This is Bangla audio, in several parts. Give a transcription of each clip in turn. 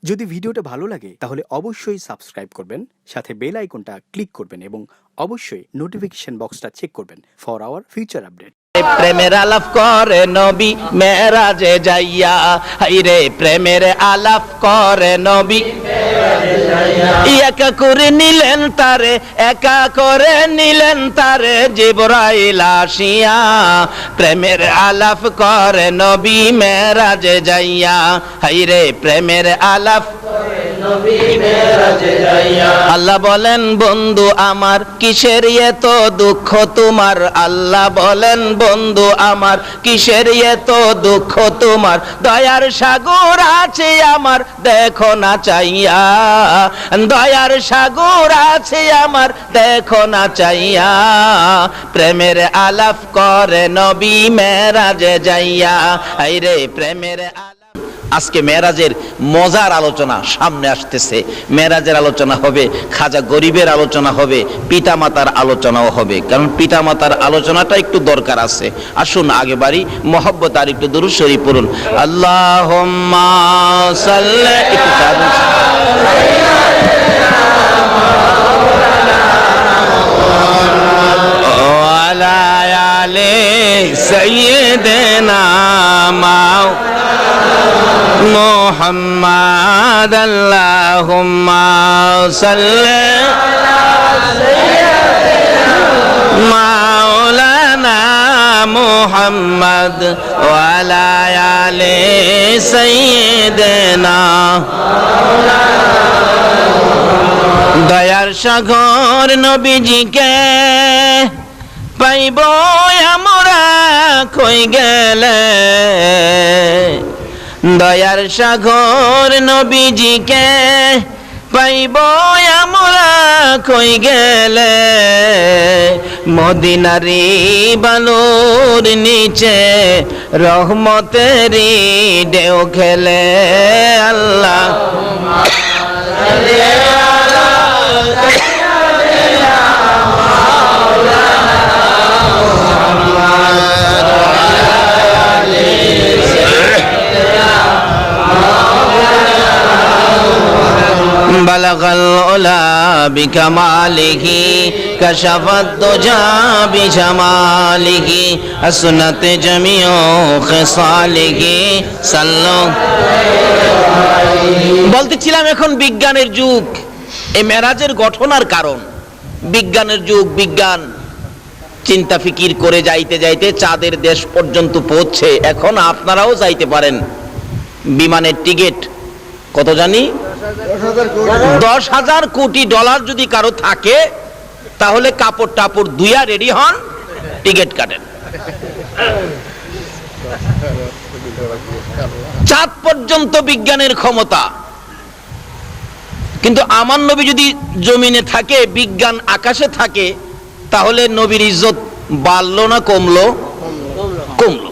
যদি ভিডিওটা ভালো লাগে তাহলে অবশ্যই সাবস্ক্রাইব করবেন, সাথে বেল আইকনটা ক্লিক করবেন এবং অবশ্যই নোটিফিকেশন বক্সটা চেক করবেন ফর আওয়ার ফিউচার আপডেট। প্রেমের আলাপ করে নবী মেরাজে যাইয়া, হাইরে প্রেমের আলাপ করে নবী একা করে নিলেন তারে, একা করে নিলেন তারে জিবরাইল আসিয়া। প্রেমের আলাপ করে নবী মেরাজে যাইয়া, হাইরে প্রেমের আলাপ আল্লাহ বলেন বন্ধু আমার কিসের এত দুঃখ তোমার, আল্লাহ বলেন বন্ধু আমার কিসের এত দুঃখ তোমার, দয়ার সাগর আছে আমার দেখো না চাইয়া, দয়ার সাগর আছে আমার দেখো না চাইয়া। প্রেমের আলাপ করে নবী মেরাজে যাইয়া, আইরে প্রেমের আজকে মেরাজের মজার আলোচনা সামনে আসতেছে। মেরাজের আলোচনা হবে, খাজা গরিবের আলোচনা হবে, পিতামাতার আলোচনাও হবে, কারণ পিতামাতার আলোচনাটা একটু দরকার আছে। আসুন আগে বাড়ি মহব্বত আর একটু দুরূদ শরীফ পড়ুন। আল্লাহুম্মা সাল্লি ওয়ালা আলি সাইয়্যিদিনা মুহাম্মাদ আল্লাহুম্মা সাল্লি মাওলানা মুহাম্মদ ওয়া আলা আলি সাইয়্যিদিনা। দয়ার সাগর নবীজিকে পাইব আমরা কই গেলে, দয়ার সাগর নবীজিকে পাইব আমরা কই গেলে, মদিনারি বালুর নিচে রহমতেরি ঢেউ খেলে। আল্লাহ বালাগাল উলা বিকামালিহি কাশাফাত দুজা বিজামালিহি আসনাত জামিউ খিসালিহি সাল্লু। বলতেছিলাম এখন বিজ্ঞানের যুগ, এই মেরাজের ঘটনার কারণ বিজ্ঞানের যুগ। বিজ্ঞান চিন্তা ফিকির করে যাইতে যাইতে চাঁদের দেশ পর্যন্ত পৌঁছে। এখন আপনারাও যাইতে পারেন। বিমানের টিকিট কত জানি, 10,000 কোটি ডলার যদি কারো থাকে তাহলে কাপড় টাপড় ধুইয়া রেডি হন, টিকিট কাটেন। চাঁদ পর্যন্ত বিজ্ঞানের ক্ষমতা। কিন্তু আমার নবী যদি জমিনে থাকে, বিজ্ঞান আকাশে থাকে, তাহলে নবীর ইজ্জত বাড়লো না কমলো? কমলো।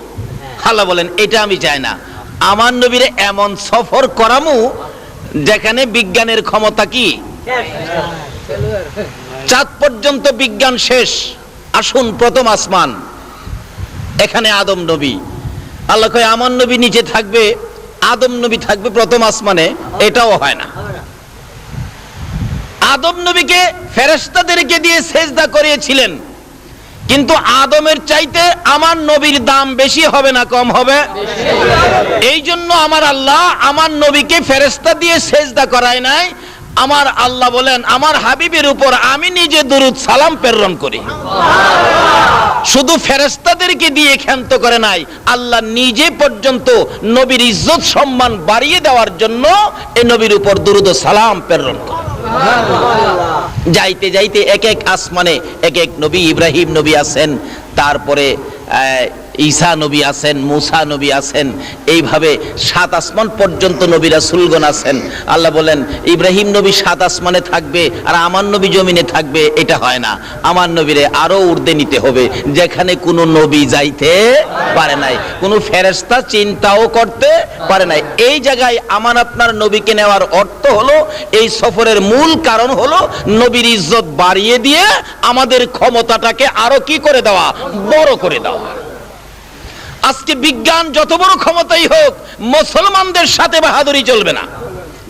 আল্লাহ বলেন এটা আমি চাই না। আমার নবীরে এমন সফর করামু যেখানে বিজ্ঞানের ক্ষমতা কি, চাঁদ পর্যন্ত বিজ্ঞান শেষ। আসুন প্রথম আসমান, এখানে আদম নবী। আল্লাহ কয় আমার নবী নিচে থাকবে, আদম নবী থাকবে প্রথম আসমানে। এটাও হয় না। আদম নবীকে ফেরেশতাদেরকে দিয়ে সেজদা করিয়েছিলেন, কিন্তু আদমের চাইতে আমার নবীর দাম বেশি হবে না কম হবে? এই জন্য আমার আল্লাহ আমার নবীকে ফেরেশতা দিয়ে সেজদা করায় নাই। আমার আল্লাহ বলেন আমার হাবিবের উপর আমি নিজে দরুদ সালাম প্রেরণ করি। শুধু ফেরেশতাদেরকে দিয়ে ক্ষান্ত করে নাই, আল্লাহ নিজে পর্যন্ত নবীর ইজ্জত সম্মান বাড়িয়ে দেওয়ার জন্য এই নবীর উপর দরুদ ও সালাম প্রেরণ করে। যাইতে যাইতে এক এক আসমানে এক এক নবী। ইব্রাহিম নবী আছেন, তারপরে ঈসা নবী আছেন, মুসা নবী আছেন, এইভাবে 7 আসমান পর্যন্ত নবী রাসূলগণ আছেন। আল্লাহ বলেন ইব্রাহিম নবী 7 আসমানে থাকবে আর আমার নবী জমিনে থাকবে, এটা হয় না। আমার নবীরে আরো ঊর্ধ্বে নিতে হবে, যেখানে কোনো নবী যাইতে পারে নাই, কোনো ফেরেশতা চিন্তাও করতে পারে নাই। এই জায়গায় আমার আপনার নবীকে নেওয়ার অর্থ হলো, এই সফরের মূল কারণ হলো নবীর ইজ্জত বাড়িয়ে দিয়ে আমাদের ক্ষমতাটাকে আরো কি করে দেওয়া, বড় করে দেওয়া। আজকে বিজ্ঞান যত বড় ক্ষমতাই হোক, মুসলমানদের সাথে বাহাদুরি চলবে না।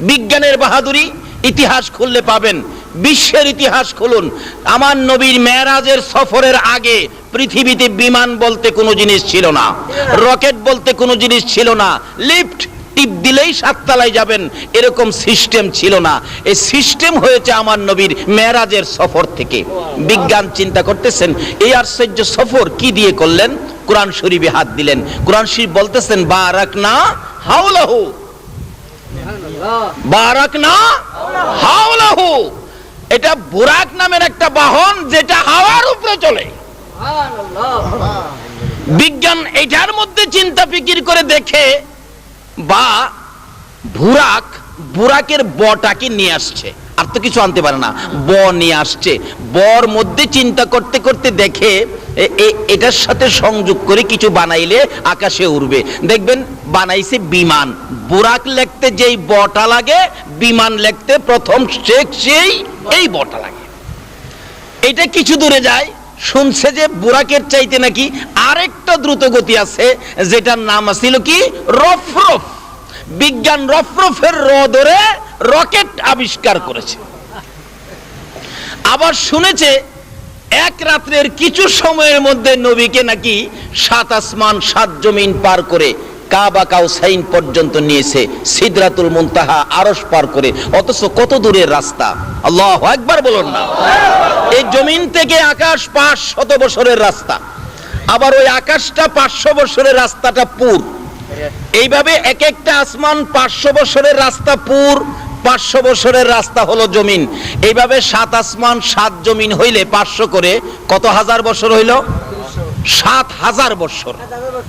বিজ্ঞানের বাহাদুরি ইতিহাস খুললে পাবেন। বিশ্বের ইতিহাস খুলুন, আমার নবীর মেরাজের সফরের আগে পৃথিবীতে বিমান বলতে কোনো জিনিস ছিল না, রকেট বলতে কোনো জিনিস ছিল না, লিফট টিপ দিলেই 7 তলায় যাবেন এরকম সিস্টেম ছিল না। এই সিস্টেম হয়েছে আমার নবীর মেরাজের সফর থেকে। বিজ্ঞান চিন্তা করতেছেন এই আশ্চর্য সফর কি দিয়ে করলেন? কোরআন শরীফে হাত দিলেন। কোরআন শরীফ বলতেছেন বারাকনা হাওলাহু, বারাকনা হাওলাহু। এটা বুরাক নামের একটা বাহন যেটা হাওয়ার উপরে চলে। বিজ্ঞান এটার মধ্যে চিন্তা ফিকির করে দেখে বা বুরাকের বটাকে নিয়ে আসছে, আর তো কিছু আনতে পারে না, ব নিয়ে আসছে। বর মধ্যে চিন্তা করতে করতে দেখে এটার সাথে সংযোগ করে কিছু বানাইলে আকাশে উড়বে। দেখবেন বানাইছে বিমান। বুরাক লিখতে যেই বটা লাগে, বিমান লিখতে প্রথম সেই এই বটা লাগে। এটা কিছু দূরে যায়, শুনছে যে বুরাকের চাইতে নাকি আরেকটা দ্রুত গতি আছে, যেটার নাম ছিল কি রফরফ। বিজ্ঞান রফরফের র ধরে রকেট আবিষ্কার করেছে। আবার শুনেছে এক রাত্রের কিছু সময়ের মধ্যে নবীকে নাকি 7 আসমান 7 জমিন পার করে কাবা কাউসাইন পর্যন্ত নিয়েছে, সিদরাতুল মুনতাহা আরশ পার করে। অথচ কত দূরের রাস্তা, আল্লাহু আকবার বলুন না। এই জমিন থেকে আকাশ 500 বছরের রাস্তা, আবার ওই আকাশটা 500 বছরের রাস্তাটা পুর। এইভাবে এক একটা আসমান 500 বছরের রাস্তা পুর, 500 বছরের রাস্তা হলো জমিন। এইভাবে 7 আসমান 7 জমিন হইলে 500 করে কত হাজার বছর হইল? 7,000 বছর।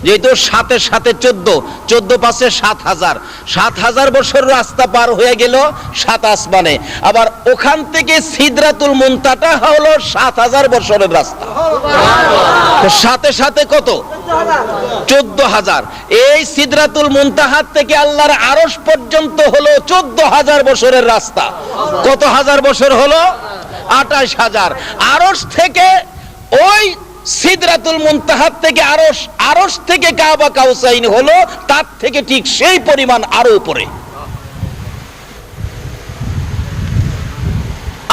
যেহেতু 7 এর সাথে 14, 14 পাশে 7,000, 7,000 বছর রাস্তা পার হয়ে গেল 7 আসমানে। আবার ওখান থেকে সিদরাতুল মুনতাহা হলো 7,000 বছরের রাস্তা। তো সাথে সাথে কত? 14,000। এই সিদরাতুল মুনতাহা থেকে আল্লাহর আরশ পর্যন্ত হলো 14,000 বছরের রাস্তা। কত হাজার বছর হলো? 28,000। আরশ থেকে ওই সিদরাতুল মুনতাহা থেকে আরশ, আরশ থেকে কাবা কাউসাইন হলো তার থেকে ঠিক সেই পরিমাণ আরো উপরে।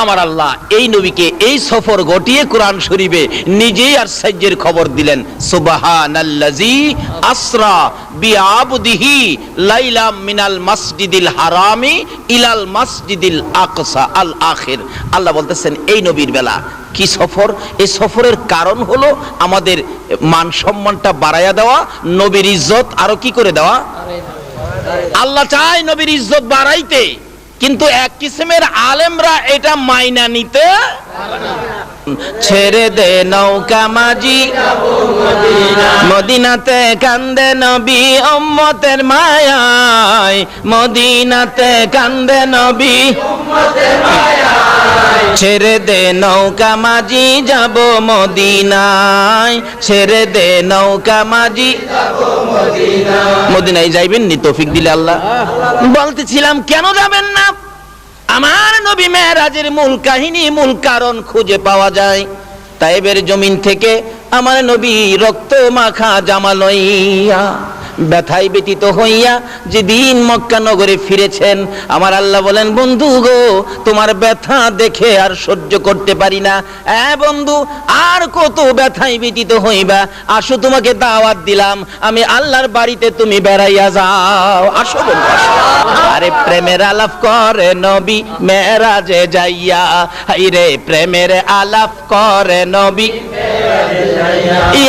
আমার আল্লাহ এই নবীকে এই সফর ঘটিয়ে কোরআন শরীফে নিজেই আশ্চর্যের খবর দিলেন। সুবহানাল্লাযী আসরা বিআবদিহি লাইলাম মিনাল মাসজিদিল হারামি ইলাল মাসজিদিল আকসা আল আখির। আল্লাহ বলতেছেন এই নবীর বেলা কি সফর? এই সফরের কারণ হলো আমাদের মান সম্মানটা বাড়াইয়া দেওয়া, নবীর ইজ্জত আরো কি করে দেওয়া। আল্লাহ চায় নবীর ইজ্জত বাড়াইতে, কিন্তু এক কিসিমের আলেমরা এটা মাইনা নিতে ছেড়ে দে নৌকা মাঝি মদিনাতে কান্দে নবী উম্মতের মায়ায়, মদিনাতে কান্দে নবী উম্মতের মায়ায়। ছেড়ে দে নৌকা মাঝি যাব মদিনায়, ছেড়ে দে নৌকা মাঝি যাব মদিনায়। মদিনায় যাইবেন নি তৌফিক দিলে আল্লাহ। বলতেছিলাম কেন যাবেন না? আমার নবী মেরাজের মূল কাহিনী, মূল কারণ খুঁজে পাওয়া যায় তায়েবের জমিন থেকে। আমার নবী রক্ত মাখা জামা লইয়া ব্যথায় ব্যতীত হইয়া যেদিন মক্কা নগরে ফিরেছেন, আমার আল্লাহ বলেন বন্ধু গো তোমার ব্যথা দেখে আর সহ্য করতে পারি না। বন্ধু আর কত ব্যথায় ব্যতীত হইবা, আসো তোমাকে দাওয়াত দিলাম, আমি আল্লাহর বাড়িতে তুমি বেড়াইয়া যাও, আসো বন্ধু আসো। আরে প্রেমের আলাপ করে নবী মেরাজে যাইয়া, হাইরে প্রেমের আলাপ করে নবী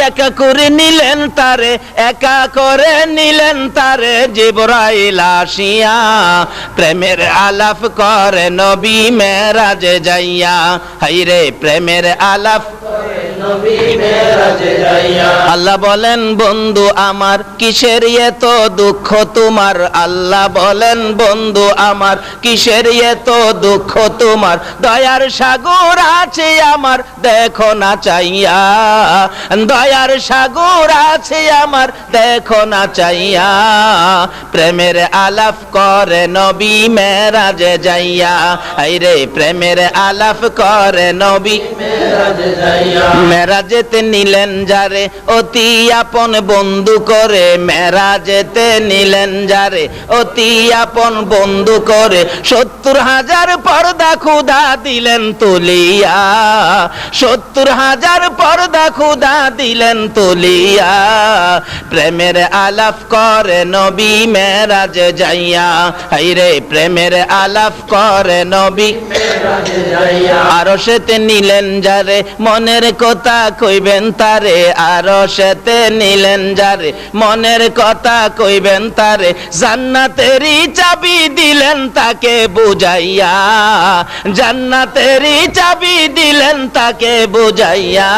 একা করে নিলেন তারে, একা করে নিলেন তারে জিবরাইল আসিয়া। প্রেমের আলাপ করে নবী মেরাজে যাইয়া, হাইরে প্রেমের আলাপ করে নবী মেরাজে যাইয়া। আল্লাহ বলেন বন্ধু আমার কিসের এত দুঃখ তোমার, আল্লাহ বলেন বন্ধু আমার কিসের এত দুঃখ তোমার, দয়ার সাগর আছে আমার দেখো না চাইয়া, দয়ার সাগর আছে আমার দেখো না চাইয়া। প্রেমের আলাপ করে নবী মেরাজে যাইয়া, আইরে প্রেমের আলাপ করে নবী মেরাজে যাইয়া। মেরাজেতে নিলেন যারে অতি আপন বন্ধু করে, মেরাজেতে নিলেন যারে অতি আপন বন্ধু করে, 70,000 পর্দা খুদা দিলেন তুলিয়া, 70,000 পর্দা খুদা দিলেন তুলিয়া, প্রেমের আলাপ করে নবী মেরাজে যাইয়া, হাইরে প্রেমের আলাপ করে নবী মেরাজে যাইয়া, আরশেতে নিলেন যারে মনের কথা কইবেন তারে, আরশেতে নিলেন যারে মনের কথা কইবেন তারে, জান্নাতেরই চাবি দিলেন তাকে বুঝাইয়া, জান্নাতেরই চাবি দিলেন তাকে বুঝাইয়া,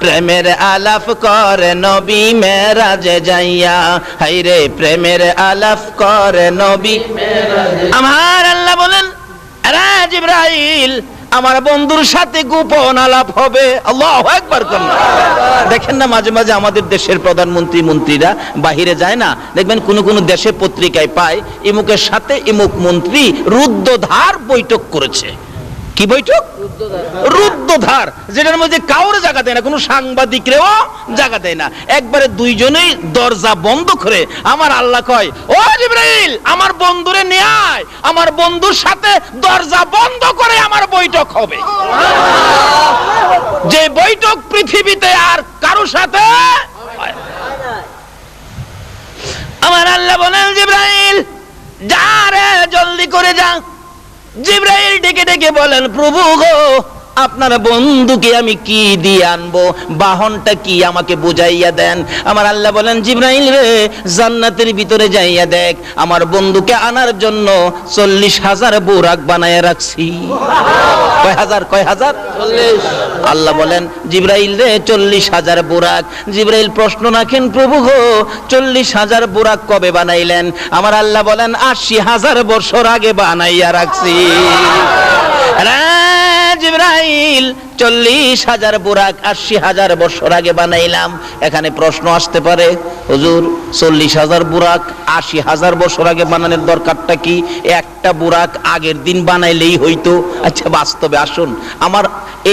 প্রেমের আলাপ করে নবী মেরাজে যাইয়া, হাইরে প্রেমের আলাপ করে নবী মেরাজে। আমার আল্লাহ বলেন, আরে জিবরাইল আমার বন্ধুর সাথে গোপন আলাপ হবে। আল্লাহু আকবার। দেখেন না মাঝে মাঝে আমাদের দেশের প্রধানমন্ত্রী মন্ত্রীরা বাহিরে যায় না, দেখবেন কোন কোন দেশে পত্রিকায় পায় ইমুকের সাথে ইমুক মন্ত্রী রুদ্ধদ্বার বৈঠক করেছে। কি বৈঠক? রুদ্ধদ্বার, যেটার মধ্যে কাউরে জায়গা দেয় না, কোনো সাংবাদিকরেও জায়গা দেয় না, একবারে দুইজনেই দরজা বন্ধ করে। আমার আল্লাহ কয়, ও জিবরাইল আমার বন্ধুরে নিয়ে আয়, আমার বন্ধুর সাথে দরজা বন্ধ করে আমার বৈঠক হবে, যে বৈঠক পৃথিবীতে আর কারো সাথে। আমার আল্লাহ বলেন, জিবরাইল যা রে জলদি করে যা। জিবরাইল ডেকে ডেকে বলেন, প্রভু গো আপনার বন্ধুকে আমি কি দিয়ে আনবো, বাহনটা কি আমাকে বুঝাইয়া দেন। আমার আল্লাহ বলেন, জিবরাইল রে জান্নাতের ভিতরে যাইয়া দেখ, আমার বন্ধুকে আনার জন্য 40,000 বুরাক বানায় রাখছি। কয় হাজার? 40। আল্লাহ বলেন, জিবরাইল রে 40,000 বুরাক। জিবরাইল প্রশ্ন রাখেন, প্রভু গো 40,000 বুরাক কবে বানাইলেন? আমার আল্লাহ বলেন, 80,000 বছর আগে বানাইয়া রাখছি। জিবরাইল 40,000 বুরাক 80,000 বছর আগে বানাইলাম। এখানে প্রশ্ন আসতে পারে, হুজুর 40,000 বুরাক 80,000 বছর আগে বানানোর দরকারটা কি? একটা বুরাক আগের দিন বানাইলেই হইতো। আচ্ছা বাস্তবে আসুন, আমার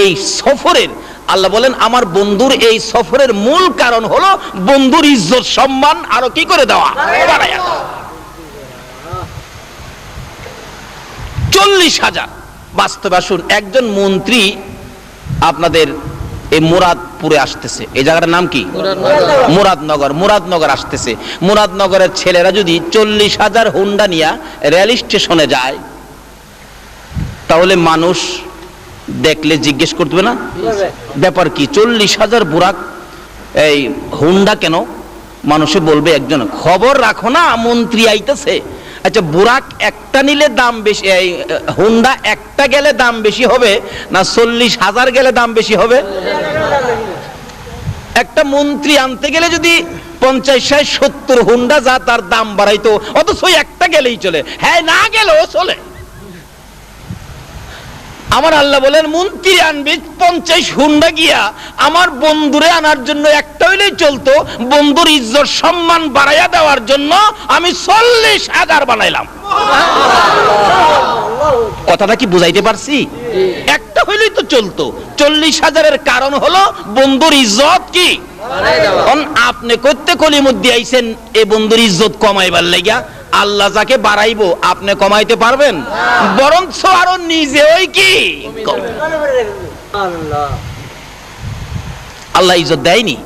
এই সফরের, আল্লাহ বলেন আমার বন্ধুর এই সফরের মূল কারণ হলো বন্ধুর ইজ্জত সম্মান আরো কি করে দেওয়া, বাড়ায়া দেওয়া। 40,000। বাস্তবে আসুন, একজন মন্ত্রী আপনাদের এই মুরাদপুরে আসতেছে, এই জায়গাটার নাম কি? মুরাদনগর। মুরাদনগর আসতেছে। মুরাদনগরের ছেলেরা যদি 40,000 হুন্ডা নিয়ে রেল স্টেশনে যায়, তাহলে মানুষ দেখলে জিজ্ঞেস করবে না ব্যাপার কি, 40,000 বুরাক এই হুন্ডা কেন? মানুষে বলবে, একজন খবর রাখো না মন্ত্রী আইতেছে। আচ্ছা বুরাক একটা নিলে দাম বেশি, এই হুন্ডা একটা গেলে দাম বেশি হবে না 40,000 গেলে দাম বেশি হবে? একটা মন্ত্রী আনতে গেলে যদি 50, 60, 70 হুন্ডা যা তার দাম বাড়াইতো, অথচ একটা গেলেই চলে, হ্যাঁ না গেলেও চলে। আমার আল্লাহ বলেন, মন্ত্রী আনবি 50 হুন্ডা গিয়া আমার বন্ধুরে আনার জন্য একটা হইলেই চলতো, বন্ধুর ইজ্জত সম্মান বাড়াইয়া দেওয়ার জন্য আমি 40,000 বানাইলাম। কথাটা কি বুঝাইতে পারছি? একটা হইলেই তো চলতো। 40,000-এর কারণ হলো বন্ধুর ইজ্জত কি আপনি করতে কলিমুদ্দি আইছেন এ বন্ধুর ইজ্জত কমাইবার লাগিয়া। আল্লাহ যাকে বাড়াইবো আপনি কমাইতে পারবেন? বরঞ্চ আরো নিজেই কি আল্লাহ ইজ্জত দেয়নি।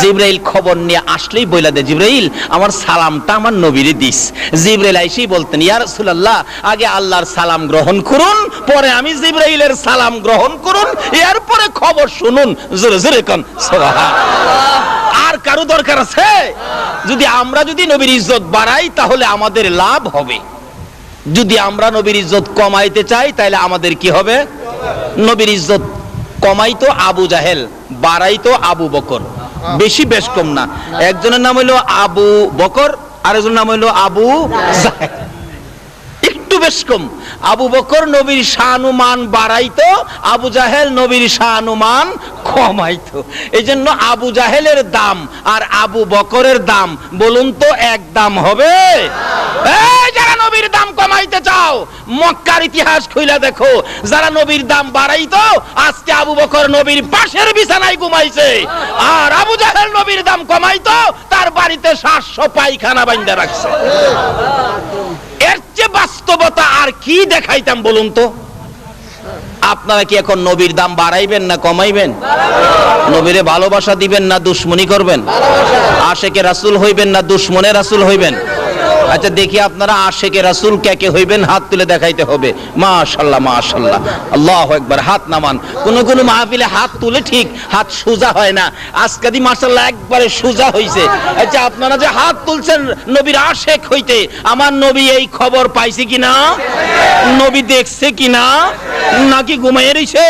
জিবরাইল খবর নিয়ে আসলেই বইলা দে, জিবরাইল আমার সালামটা আমার নবীরে দিস। জিবরাইল আইসেই বলতেন, ইয়া রাসূলুল্লাহ আগে আল্লাহর সালাম গ্রহণ করুন, পরে আমি জিবরাইলের সালাম গ্রহণ করুন, এরপরে খবর শুনুন। জোরে জোরে কোন সুবহানাল্লাহ। আর কারো দরকার আছে? যদি আমরা নবীর ইজ্জত বাড়াই তাহলে আমাদের লাভ হবে, যদি আমরা নবীর ইজ্জত কমাইতে চাই তাহলে আমাদের কি হবে? নবীর ইজ্জত কমাইতো আবু জাহেল, বাড়াইতো আবু বকর। বেশি বেশ কম না। একজনের নাম হইলো আবু বকর, আরেকজনের নাম হইলো আবু জাহেল, একটু বেশ কম। আবু বকর নবীর শানুমান বাড়াইতো, আবু জাহেল নবীর শানুমান কমাইতো। এই জন্য আবু জাহেলের দাম আর আবু বকরের দাম বলুন তো এক দাম হবে? এই যারা নবীর দাম কমাইতে চাও, মক্কার ইতিহাস খুইলা দেখো, যারা নবীর দাম বাড়াইতো আজকে আবু বকর নবীর পাশের বিছানায় ঘুমাইছে, আর আবু জাহেল নবীর দাম কমাইতো তার বাড়িতে 700 পায়খানা বাইন্ধা রাখছে। এর চেয়ে বাস্তবতা আর কি দেখাইতাম বলুন তো? আপনারা কি এখন নবীর দাম বাড়াইবেন না কমাইবেন? নবীরে ভালোবাসা দিবেন না দুশ্মনী করবেন? আশেকে রাসূল হইবেন না দুশ্মনে রাসূল হইবেন? আচ্ছা দেখি আপনারা আশেকে রাসূল কে কে হইবেন, হাত তুলে দেখাইতে হবে। মাশাআল্লাহ মাশাআল্লাহ, আল্লাহু আকবার। হাত নামান। কোন কোন মাহফিলে হাত তুলে ঠিক হাত সোজা হয় না, আজকে দি মাশাআল্লাহ একবারে সোজা হইছে। আচ্ছা আপনারা যে হাত তুলছেন নবীর আশেক হইতে, আমার নবী এই খবর পাইছে কিনা? নবী দেখছে কিনা? নাকি ঘুমাইয়ে রইছে?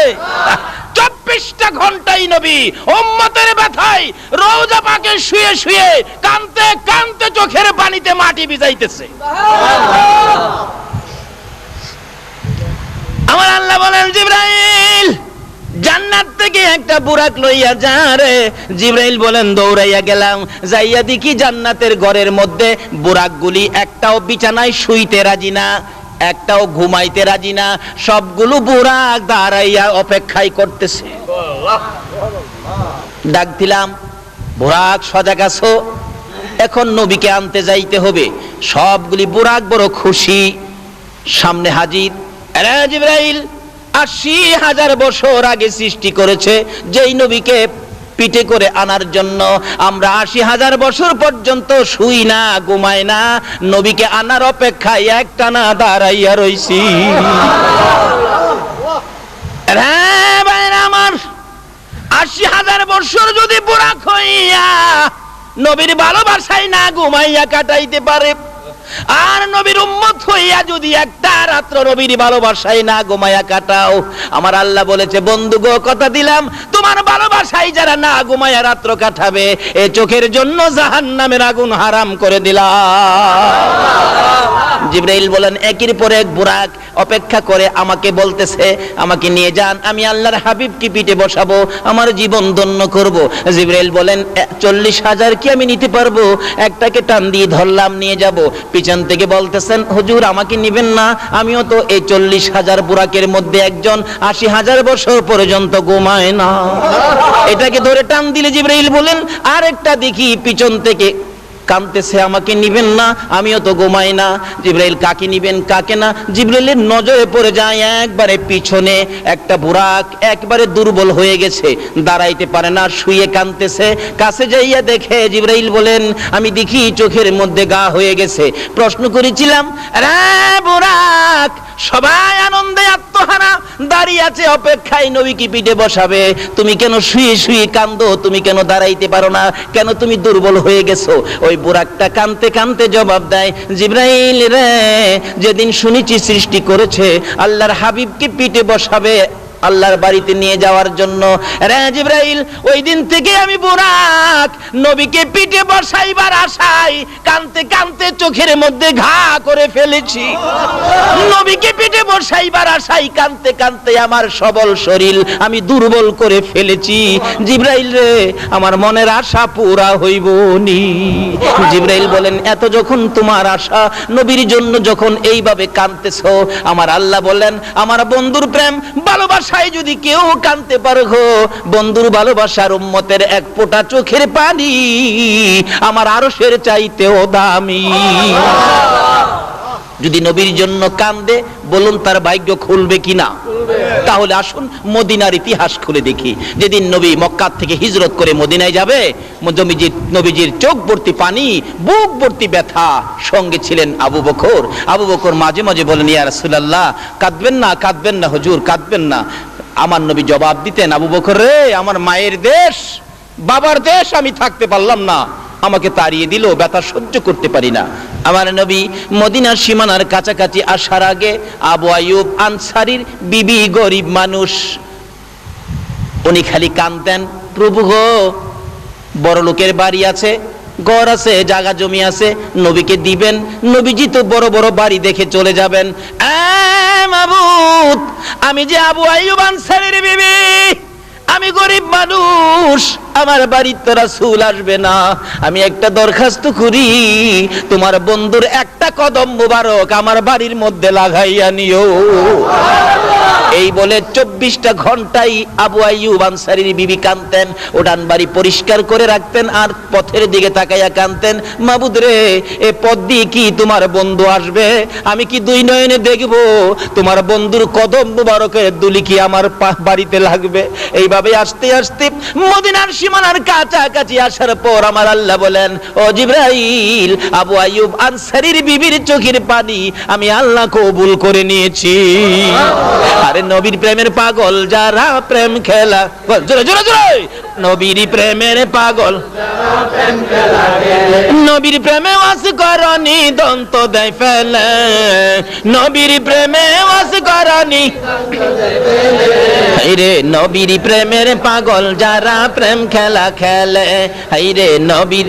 24টা ঘন্টাই নবী উম্মতের ব্যথায় রওজা পাকে শুয়ে শুয়ে কানতে কানতে চোখের পানিতে মাটি ভিজাইতেছে। আমার আল্লাহ বলেন, জিবরাইল জান্নাত থেকে একটা বুরাক লইয়া যা রে। জিবরাইল বলেন দৌড়াইয়া গেলাম, যাইয়া দেখি জান্নাতের ঘরের মধ্যে বুরাকগুলি একটাও বিছানায় শুইতে রাজি না, একটাও ঘুমাইতে রাজি না, সবগুলো বুরাক দাঁড়াইয়া অপেক্ষাই করতেছে। ডাক দিলাম, বুরাক সজাগ আছো, এখন নবীকে আনতে যাইতে হবে। সবগুলি বুরাক বড় খুশি, সামনে হাজির। আরে জিবরাইল 80,000 বছর আগে সৃষ্টি করেছে যেই নবীকে পিঠে করে আনার জন্য আমরা 80,000 বছর পর্যন্ত শুই না, ঘুমাই না, নবীকে আনার অপেক্ষায় একটানা দাঁড়াইয়া রইছি। হ্যাঁ ভাইরা আমার, 80,000 বছর যদি বুড়াক হইয়া নবীর ভালোবাসায় না ঘুমাইয়া কাটাইতে পারে, আর নবীর উম্মত হইয়া যদি একটা রাত্র নবীর ভালোবাসায় না ঘুমাইয়া কাটাও, আমার আল্লাহ বলেছে বন্ধু গো কথা দিলাম তোমার ভালোবাসায় যারা না ঘুমাইয়া রাত্র কাটাবে এ চোখের জন্য জাহান্নামের আগুন হারাম করে দিলাম। জিবরাইল বলেন একের পর এক বুরাক অপেক্ষা করে আমাকে বলতেছে আমাকে নিয়ে যান, আমি আল্লাহর হাবিবকে পিঠে বসাবো, আমার জীবন ধন্য করব। জিবরাইল বলেন 40,000 কি আমি নিতে পারবো? একটাকে টান দিয়ে ধরলাম, নিয়ে যাব। পিছন থেকে বলতেছেন হুজুর আমাকে নিবেন না, আমিও তো এই 40,000 বুরাকের মধ্যে একজন, 80,000 বছর পর্যন্ত ঘুমায় না। এটাকে ধরে টান দিলে জিবরাইল বলেন আরেকটা দেখি পিছন থেকে কাঁদতেছে, আমাকে নিবেন না, আমিও তো ঘুমাই না। জিবরাইল কাকে নিবেন কাকে না, জিবরাইলের নজরে পড়ে যায় একবারে পিছনে একটা বুরাক একবারে দুর্বল হয়ে গেছে, দাঁড়াইতে পারে না, শুয়ে কাঁদতেছে। কাছে যাইয়া দেখে জিবরাইল বলেন আমি দেখি চোখের মধ্যে গা হয়ে গেছে। প্রশ্ন করেছিলাম রে বুরাক, সবাই আনন্দে আত্মহারা দাঁড়িয়ে আছে অপেক্ষায় নবীকে পিঠে বসাবে, তুমি কেন শুয়ে শুয়ে কান্দো? তুমি কেন দাঁড়াইতে পারো না? কেন তুমি দুর্বল হয়ে গেছো? ওই বুরাকটা কানতে কানতে জবাব দেয় জিবরাইল রে, যেদিন শুনেছি সৃষ্টি করেছে আল্লাহর হাবিবকে পিঠে বসাবে আল্লাহর বাড়িতে নিয়ে যাওয়ার জন্য, রে জিবরাইল ওই দিন থেকে আমি বুরাক নবীকে পিঠে বসাইবার আশায় কানতে কানতে চোখের মধ্যে ঘা করে ফেলেছি। নবীকে পিঠে বসাইবার আশায় কানতে কানতে আমার সবল শরীর আমি দুর্বল করে ফেলেছি। জিবরাইল রে আমার মনের আশা পুরা হইব নি। জিবরাইল বলেন এত যখন তোমার আশা নবীর জন্য যখন এইভাবে কাঁদতেছো, আমার আল্লাহ বলেন আমার বন্ধুর প্রেম ভালোবাসা যদি কেউ কাঁদতে পারো, বন্ধুর ভালোবাসার উম্মতের এক ফোঁটা চোখের পানি আমার আরশের চাইতেও দামি। যদি নবীর জন্য কান্দে বলুন তার ভাগ্য খুলবে কিনা? তাহলে আসুন মদিনার ইতিহাস খুলে দেখি। যেদিন নবী মক্কা থেকে হিজরত করে মদিনায় যাবে, নবীজির চোখ ভর্তি পানি, বুক ভর্তি ব্যথা, সঙ্গে ছিলেন আবু বকর। আবু বকর মাঝে মাঝে বলেন ইয়া রাসূলুল্লাহ কাঁদবেন না, কাঁদবেন না হুজুর, কাঁদবেন না। আমার নবী জবাব দিতেন আবু বকর রে, আমার মায়ের দেশ বাবার দেশ আমি থাকতে পারলাম না, আমাকে তাড়িয়ে দিল, ব্যথা সহ্য করতে পারি না। আমার নবী মদিনার সীমানার কাছাকাছি আসার আগে আবু আইয়ুব আনসারীর বিবি, গরিব মানুষ, উনি খালি কাঁদতেন প্রভু গো, বড় লোকের বাড়ি আছে, ঘর আছে, জায়গা জমি আছে, নবীকে দিবেন, নবীজি তো বড় বড় বাড়ি দেখে চলে যাবেন। মাবুদ আমি যে আবু আইয়ুব আনসারীর বিবি, আমি গরিব মানুষ, আমার বাড়িতে রাসূল আসবে না, আমি একটা দরখাস্ত করি, তোমার বন্ধুর একটা কদম মুবারক আমার বাড়ির মধ্যে লাগাইয়া নিও। এই বলে 24টা ঘন্টাই আবু আইয়ুব আনসারীর বিবি কাঁদতেন, উঠান বাড়ি পরিষ্কার করে রাখতেন আর পথের দিকে তাকাইয়া কাঁদতেন, মাবুদ রে, এ পথ দিয়ে কি তোমার বন্ধু আসবে? আমি কি দুই নয়নে দেখব তোমার বন্ধুর কদম মুবারকের দুলি কি আমার বাড়িতে লাগবে? এইভাবে আস্তে আস্তে মদিনার সীমানার কাছাকাছি আসার পর আমার আল্লাহ বলেন, ও জিবরাইল, আবু আইয়ুব আনসারীর বিবির চোখের পানি আমি আল্লাহ কবুল করে নিয়েছি। আরে নবীর প্রেমের পাগল যারা প্রেম খেলা, জোরে জোরে জোরে, নবীর প্রেমের পাগল, নবীর প্রেমে ওয়াস করনি দন্ত দেয় ফেলে, নবীর প্রেমে ওয়াস করনি, হাইরে নবীর প্রেমের পাগল যারা প্রেম খেলা খেলে, হাইরে নবীর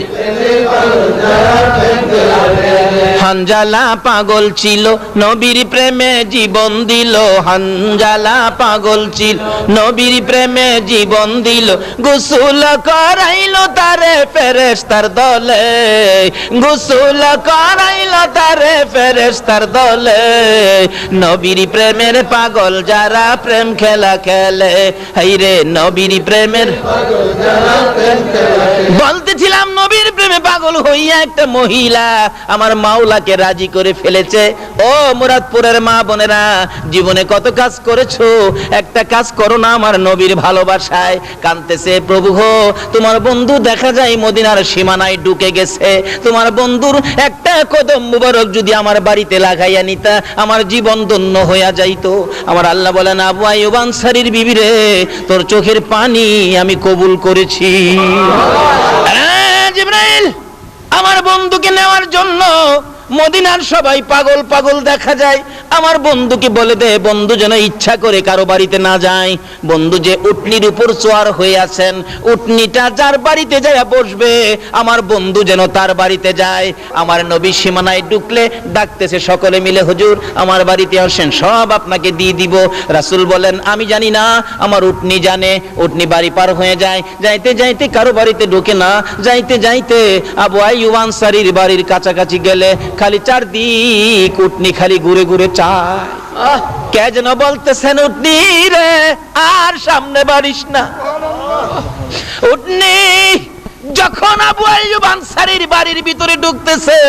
হানজালা পাগল ছিল নবীর প্রেমে জীবন দিল, হানজালা পাগল ছিল নবীর প্রেমে জীবন দিল, গোসল করাইলো তারে ফেরেশতার দলে, গোসল করাইলো তারে ফেরেশতার দলে, নবীর প্রেমের পাগল যারা প্রেম খেলা খেলে, হাইরে নবীর প্রেমের পাগল যারা প্রেম খেলা খেলে। বলতেছিলাম নবীর প্রেমে পাগল হইয়া একটা মহিলা আমার মাওলাকে রাজি করে ফেলেছে। ও মুরাদপুরের মা বোনেরা, জীবনে কত কাজ করেছো, একটা কাজ করো না আমার নবীর ভালোবাসায়। কাঁদতেছে, প্রভু গো, তোমার বন্ধু দেখা যায় মদিনার সীমানায় ঢুকে গেছে, তোমার বন্ধুর একটা কদম মুবারক যদি আমার বাড়িতে লাগাইয়া নিতা আমার জীবন ধন্য হইয়া যাইতো। আমার আল্লাহ বলেন, আবু আইয়ুব আনসারীর বিবি রে, তোর চোখের পানি আমি কবুল করেছি। জিবরাইল আমার বন্ধুকে নেওয়ার জন্য মদিনার সবাই পাগল পাগল দেখা যায়, আমার বন্ধুকে বলে দে বন্ধু যেন ইচ্ছা করে কারো বাড়িতে না যায়। বন্ধু যে উটনির উপর সোয়ার হয়ে আছেন, উটনিটা যার বাড়িতে যায় বসবে, আমার বন্ধু যেন তার বাড়িতে যায়। আমার নবী সীমানায় ঢুকলে ডাকতেছে সকলে মিলে, হুজুর আমার বাড়িতে আসেন, সব আপনাকে দিয়ে দিব। রাসূল বলেন, আমি জানি না, আমার উটনি জানে। উটনি বাড়ি পার হয়ে যায়, যাইতে যাইতে কারো বাড়িতে ঢোকে না, যাইতে যাইতে আবু আইয়ুব আনসারীর বাড়ির কাছাকাছি গেলে খালি চারদিক উটনি খালি ঘুরে ঘুরে চায়। কে যেন বলতেছেন, উটনি রে আর সামনে বাড়িস না। উটনি যখন আবু আইয়ুব আনসারীর বাড়ির ভিতরে ঢুকতেছে,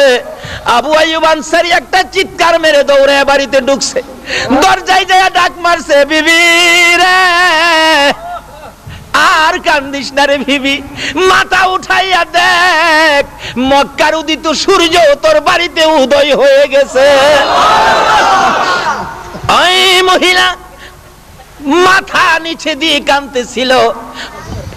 আবু আইয়ুব আনসারী একটা চিৎকার মেরে দৌড়ে বাড়িতে ঢুকছে, দরজায় যায় ডাক মারছে, বিবি রে আর কান্দিস না রে বিবি, মাথা উঠাইয়া দেখ মক্কার উদিত সূর্য তোর বাড়িতে উদয় হয়ে গেছে। ওই মহিলা মাথা নিচে দিয়ে কাঁদতেছিল,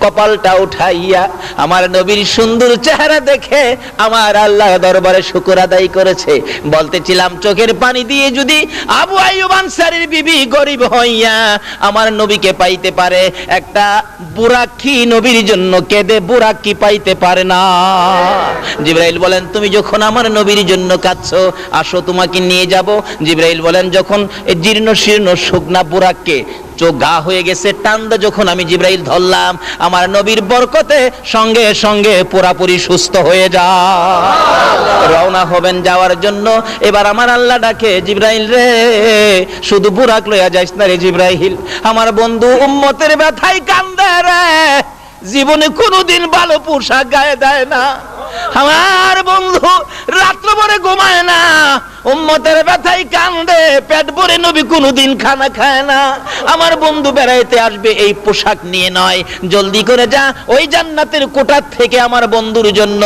কপালটা উঠাইয়া আমার নবীর সুন্দর চেহারা দেখে আমার আল্লাহ দরবারে শুকর আদায় করেছে। বলতেছিলাম চোখের পানি দিয়ে যদি আবু আইয়ুব আনসারীর বিবি গরিব হইয়া আমার নবীকে পাইতে পারে, একটা বুরাকি নবীর জন্য কেঁদে বুরাকি পাইতে পারে না। জিবরাইল বলেন, তুমি যখন আমার নবীর জন্য কাঁদছো, আসো তোমাকে নিয়ে যাব। জিবরাইল বলেন, যখন জীর্ণ শীর্ণ শুকনা বুরাককে চোখ গা হয়ে গেছে, টান্দা যখন আমি জিবরাইল ধরলাম, আমার নবীর বরকতে সঙ্গে সঙ্গে পুরাপুরি সুস্থ হয়ে যা রওনা হবেন যাওয়ার জন্য। এবার আমার আল্লাহ ডাকে, জিবরাইল রে শুধু বুরাক লইয়া যাইস না রে জিবরাইল, আমার বন্ধু উম্মতের ব্যথায় কান্দে রে, জীবনে কোনোদিন ভালো পোশাক গায়ে দেয় না, আমার বন্ধু রাত্র ভরে ঘুমায় না, উম্মতের ব্যথায় কান্দে, পেট ভরে নবী কোনোদিন খানা খায় না। আমার বন্ধু বেড়াইতে আসবে এই পোশাক নিয়ে নয়, জলদি করে যা ওই জান্নাতের কোঠার থেকে আমার বন্ধুর জন্য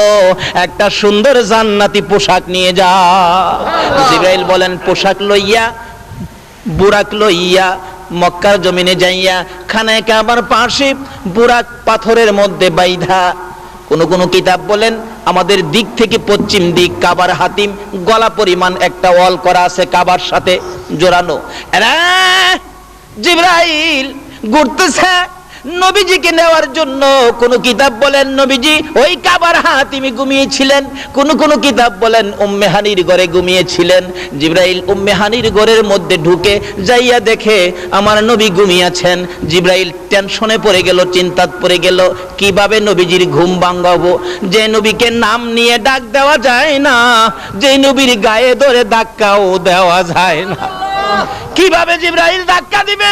একটা সুন্দর জান্নাতি পোশাক নিয়ে যা। জিবরাইল বলেন, পোশাক লইয়া বুরাক লইয়া মক্কার জমিনে যাইয়া খানায় কাবার পাশে বুরাক পাথরের মধ্যে বাইধা, কোন কিতাব বলেন আমাদের দিক থেকে পশ্চিম দিক কাবার হাতিম গলা পরিমাণ একটা ওয়াল করা আছে কাবার সাথে জোড়ানো। জিবরাইল ঘুরতেছে, নবীজিকে নেওয়ার জন্য। কোন কিতাব বলেন নবীজি ওই কাবার হাতিমে ঘুমিয়েছিলেন, কোন কিতাব বলেন উম্মে হানির ঘরে ঘুমিয়েছিলেন। জিবরাইল উম্মে হানির ঘরের মধ্যে ঢুকে যাইয়া দেখে আমার নবী ঘুমিয়েছেন। জিবরাইল টেনশনে পড়ে গেল, চিন্তাত পড়ে গেল, কিভাবে নবীজির ঘুম ভাঙাবো। যে নবীকে নাম নিয়ে ডাক দেওয়া যায় না, যে নবীর গায়ে ধরে ধাক্কাও দেওয়া যায় না, কিভাবে জিবরাইল ধাক্কা দিবে?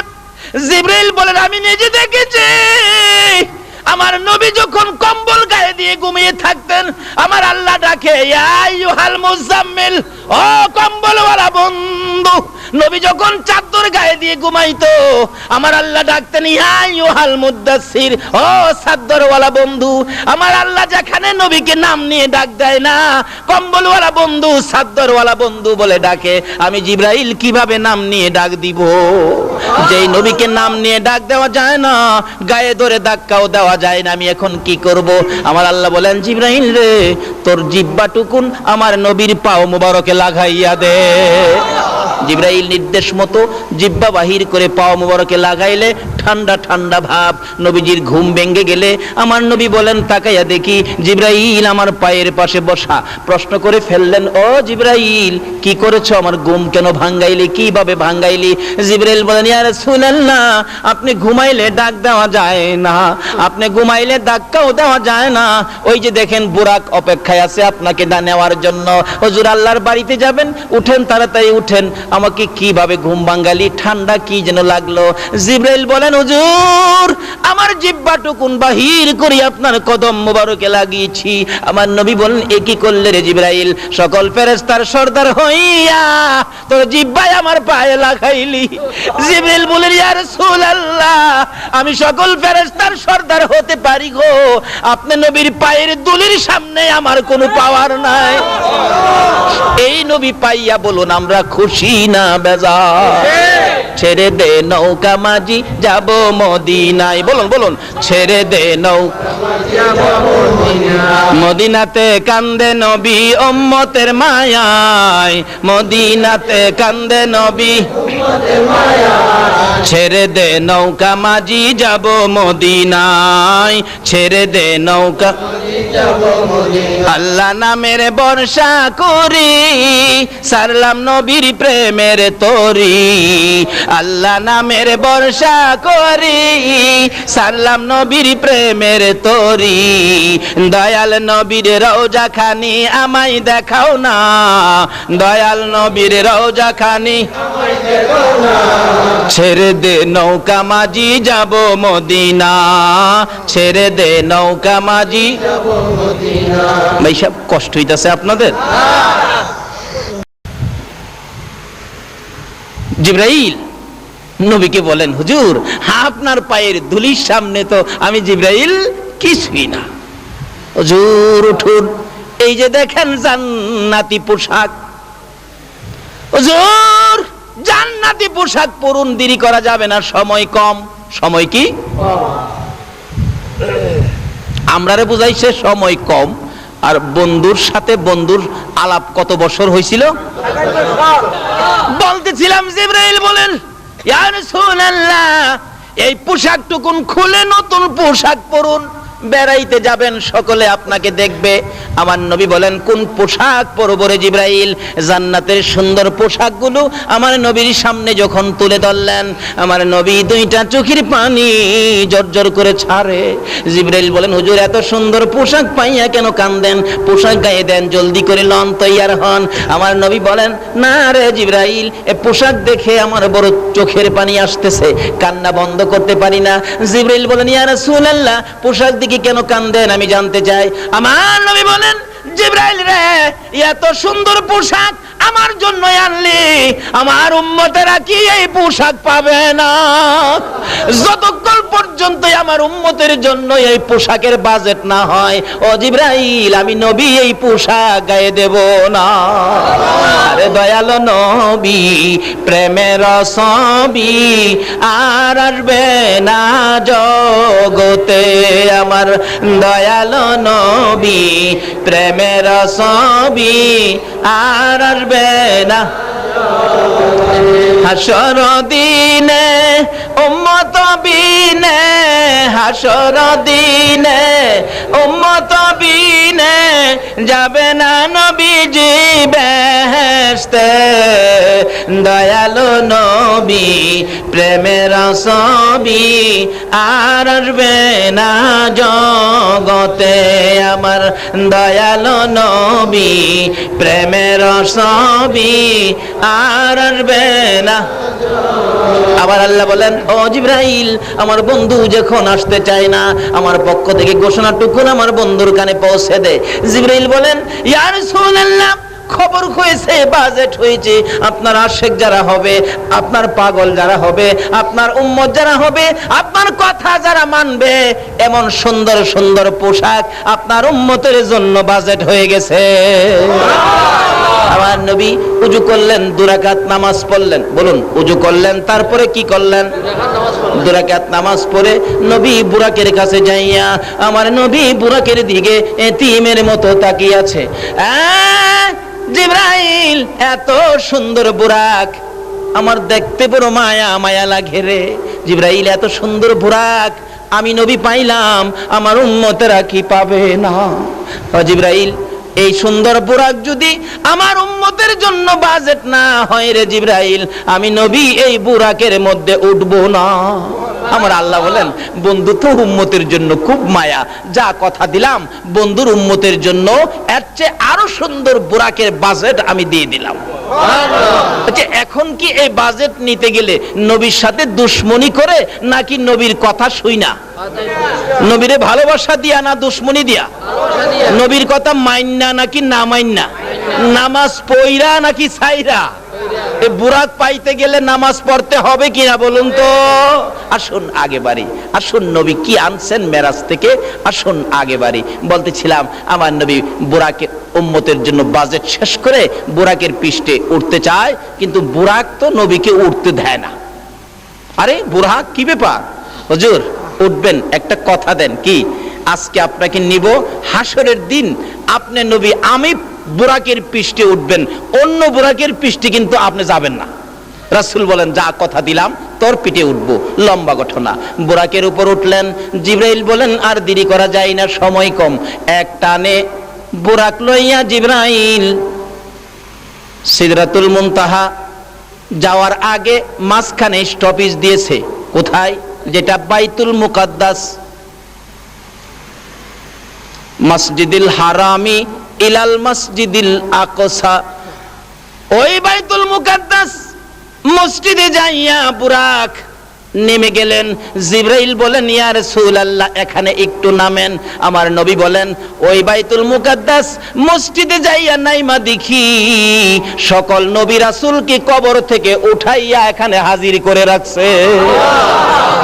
জিবরাইল বলেন আমি নিজে দেখেছি, আমার নবী যখন কম্বল গায়ে দিয়ে ঘুমিয়ে থাকতেন, আমার আল্লাহ ডাকে ইয়া আইয়ুহাল মুজাম্মিল, ও কম্বলওয়ালা বন্ধু। নবী যখন চাদর গায়ে দিয়ে ঘুমাইতো, আমার আল্লাহ ডাকতেন ইয়া আইয়ুহাল মুদাসসির, ও চাদরওয়ালা বন্ধু। আমার আল্লাহ যেখানে নবীকে নাম নিয়ে ডাক দেয় না, কম্বলওয়ালা বন্ধু, চাদরওয়ালা বন্ধু বলে ডাকে, আমি জিবরাইল কিভাবে নাম নিয়ে ডাক দিব? যেই নবীকে নাম নিয়ে ডাক দেওয়া যায় না, গায়ে ধরে ধাক্কাও দেওয়া যায় না, আমি এখন কি করব? আমার আল্লাহ বলেন জিবরাইল রে, তোর জিহ্বাটুকুন আমার নবীর পাও মুবারকে লাগাইয়া দে। জিবরাইল নির্দেশ মতো জিহ্বা বাহির করে পাও মুবারকে লাগাইলে ঠান্ডা ঠান্ডা ভাব। নবীজির ঘুম ভেঙে গেলে আমার নবী বলেন তাকাইয়া দেখি জিবরাইল আমার পায়ের পাশে বসা। প্রশ্ন করে ফেললেন, ও জিবরাইল কি করেছো? আমার ঘুম কেন ভাঙ্গাইলি? কিভাবে ভাঙ্গাইলি? জিবরাইল বলেন ইয়া রাসূলুল্লাহ, আপনি ঘুমাইলে ডাক দেওয়া যায় না, আপনি ঘুমাইলে ধাক্কাও দেওয়া যায় না। ওই যে দেখেন বুরাক অপেক্ষায় আছে আপনাকে নেওয়ার জন্য। হুজুর আল্লাহর বাড়িতে যাবেন, উঠেন তাড়াতাড়ি উঠেন। আমাকে কিভাবে ঘুম ভাঙ্গালি? ঠান্ডা কি যেন লাগলো। জিবরাইল বলেন হুজুর আমার জিহ্বাটুকুন বাহির করি আপনার কদম মোবারকে লাগিয়েছি। আমার নবী বলেন এ কি করলে রে জিবরাইল? সকল ফেরেশতার সর্দার হইয়া তোর জিহ্বায় আমার পায়ে লাগাইলি। জিবরাইল বলেন ইয়া রাসূলুল্লাহ, আমি সকল ফেরেশতার সর্দার হতে পারি গো, আপনি নবীর পায়ের দুলির সামনে আমার কোনো পাওয়ার নাই। এই নবী পাইয়া বলুন আমরা খুশি না বেজার? ছেড়ে দে নৌকা মাঝি যাব মদিনায়। বলুন বলুন, ছেড়ে দে নৌকা মদিনাতে কান্দে নবী উম্মতের মায়ায়, মদিনাতে কান্দে নবী। ছেড়ে দে নৌকা মাঝি যাব মদিনায়, ছেড়ে দে নৌকা। আল্লাহ নামের বর্ষা করি, সারলাম নবীর প্রেমের তরি। আল্লাহ নামের বর্ষা করি, সারলাম নবীর প্রেমের তরি। দয়াল নবীর রওজা খানি আমায় দেখাও না, দয়াল নবীর রওজা খানি। ছেড়ে দে নৌকা মাঝি যাব মদিনা, ছেড়ে দে নৌকা মাঝি। ভাই সব কষ্ট হইতাছে আপনাদের? জিবরাইল নবীকে বলেন হুজুর আপনার পায়ের ধুলির সামনে তো আমি জিবরাইল কিছুই না। হুজুর উঠুন, এই যে দেখেন জান্নাতি পোশাক। হুজুর জান্নাতি পোশাক পরুন, দেরি করা যাবে না, সময় কম। সময় কি? আমরারে বুঝাইছে সময় কম। আর বন্ধুর সাথে বন্ধুর আলাপ কত বছর হয়েছিল? বলতেছিলাম জিবরাইল বলেন ইয়া রাসূলুল্লাহ, এই পোশাকটুকুন খুলে নতুন পোশাক পরুন, বেড়াইতে যাবেন, সকলে আপনাকে দেখবে। আমার নবী বলেন কোন পোশাক পরব রে জিবরাইল? জান্নাতের সুন্দর পোশাকগুলো আমার নবীর সামনে যখন তুলে ধরলেন, আমার নবী দুইটা চোখের পানি জর্জর করে ছাড়ে। জিবরাইল বলেন হুজুর এত সুন্দর পোশাক পাইয়া কেন কান্দেন? পোশাক গায়ে দেন, জলদি করে লন, তৈয়ার হন। আমার নবী বলেন না রে জিবরাইল, এ পোশাক দেখে আমার বড় চোখের পানি আসতেছে, কান্না বন্ধ করতে পারি না। জিবরাইল বলেন ইয়া রাসূলুল্লাহ, পোশাক দেখে কেন কান্দেন আমি জানতে চাই। আমার নবী বলেন জিবরাইল রে, এত সুন্দর পোশাক আমার জন্য আনলি, আমার উম্মতেরা কি এই পোশাক পাবে না? যতক্ষণ পর্যন্ত আমার উম্মতের জন্য এই পোশাকের বাজেট না হয়, ও জিবরাইল আমি নবী এই পোশাক গায়ে দেব না। আরে দয়াল নবী প্রেমের ছবি আর আসবে না জগতে, আমার দয়াল নবী প্রেমের ছবি আর আসবে না। হাসর দিনে উম্মত বিনে, হাসর দিনে উম্মত বিনে যাবে না নবীজি বেহেশতে। দয়ালু নবী প্রেমের ছবি আর আসবে না জগতে, আমার দয়ালু নবী প্রেমের ছবি আর আসবে না। আবার আল্লাহ বলেন, ও জিবরাইল, আমার বন্ধু যখন আসতে চায় না, আমার পক্ষ থেকে ঘোষণাটুকুন আমার বন্ধুর কানে পৌঁছে দে। জিবরাইল বলেন, ইয়া রাসূলুল্লাহ, খবর হয়েছে, বাজেট হয়েছে, আপনার আশেক যারা হবে, আপনার পাগল যারা হবে, আপনার উম্মত যারা হবে, আপনার কথা যারা মানবে, এমন সুন্দর সুন্দর পোশাক আপনার উম্মতের জন্য বাজেট হয়ে গেছে। আমার নবী উজু করলেন, 2 রাকাত নামাজ পড়লেন। বলুন, উজু করলেন, তারপরে কি করলেন? 2 রাকাত নামাজ পড়ে নবী বুরাকের কাছে যাইয়া, আমার নবী বুরাকের দিকে এতিমের মতো তাকিয়ে আছে। জিবরাইল, এত সুন্দর বুরাক, আমার দেখতে বড় মায়া মায়া লাগে রে। জিবরাইল, এত সুন্দর বুরাক আমি নবী পাইলাম, আমার উম্মতেরা কি পাবে না? জিবরাইল, এই সুন্দর বুরাক যদি আমার উম্মতের জন্য বাজেট না হয় রে জিবরাইল, আমি নবী এই বুরাকের মধ্যে উঠবো না। আমার আল্লাহ বলেন, বন্ধু তো উম্মতের জন্য খুব মায়া, যা কথা দিলাম বন্ধুর উম্মতের জন্য এর চেয়ে আরো সুন্দর বুরাকের বাজেট আমি দিয়ে দিলাম। আচ্ছা, এখন কি এই বাজেট নিতে গেলে নবীর সাথে দুশ্মনী করে নাকি নবীর কথা শুই না? নবীরে ভালোবাসা দিয়া না দুশ্মনী দিয়া? নবীর কথা মাইন্না নাকি না মাইন্না? নামাজ পইরা নাকি ছাইরা? এই বুরাক পাইতে গেলে নামাজ পড়তে হবে কিনা বলুন তো? আসুন আগে বাড়ি, আসুন নবী কি আনছেন মেরাজ থেকে, আসুন আগে বাড়ি। বলতেছিলাম, আমার নবী বুরাকে উম্মতের জন্য বাজেট শেষ করে বুরাকের পৃষ্ঠে উঠতে চায়, কিন্তু বুরাক তো নবীকে উঠতে দেয় না। আরে বুরাক, কি ব্যাপার হুজুর? উঠবেন, একটা কথা দেন। কি? আজকে আপনাকে নিব হাসরের দিন, আপনি নবী আমি বুরাকের পৃষ্ঠে উঠবেন, অন্য বুরাকের পৃষ্ঠে কিন্তু আপনি যাবেন না। রাসূল বলেন, যা কথা দিলাম তোর পিঠে উঠবো। লম্বা ঘটনা। বুরাকের উপর উঠলেন। জিবরাইল বলেন, আর দেরি করা যায় না, সময় কম। এক টানে বুরাক লইয়া জিবরাইল সিদরাতুল মুনতাহা যাওয়ার আগে মাঝখানে স্টপেজ দিয়েছে। কোথায়? যেটা বাইতুল মুকাদ্দাস, মসজিদুল হারামি ইলাল মসজিদিল আকসা। ওই বাইতুল মুকাদ্দাস মসজিদে যাইয়া বুরাক নেমে গেলেন। জিবরাইল বলেন, ইয়া রাসূলুল্লাহ, এখানে একটু নামেন। আমার নবী বলেন, ওই বাইতুল মুকাদ্দাস মসজিদে যাইয়া নাইমা দেখি সকল নবী রাসূলকে কবর থেকে উঠাইয়া এখানে হাজির করে রাখছে।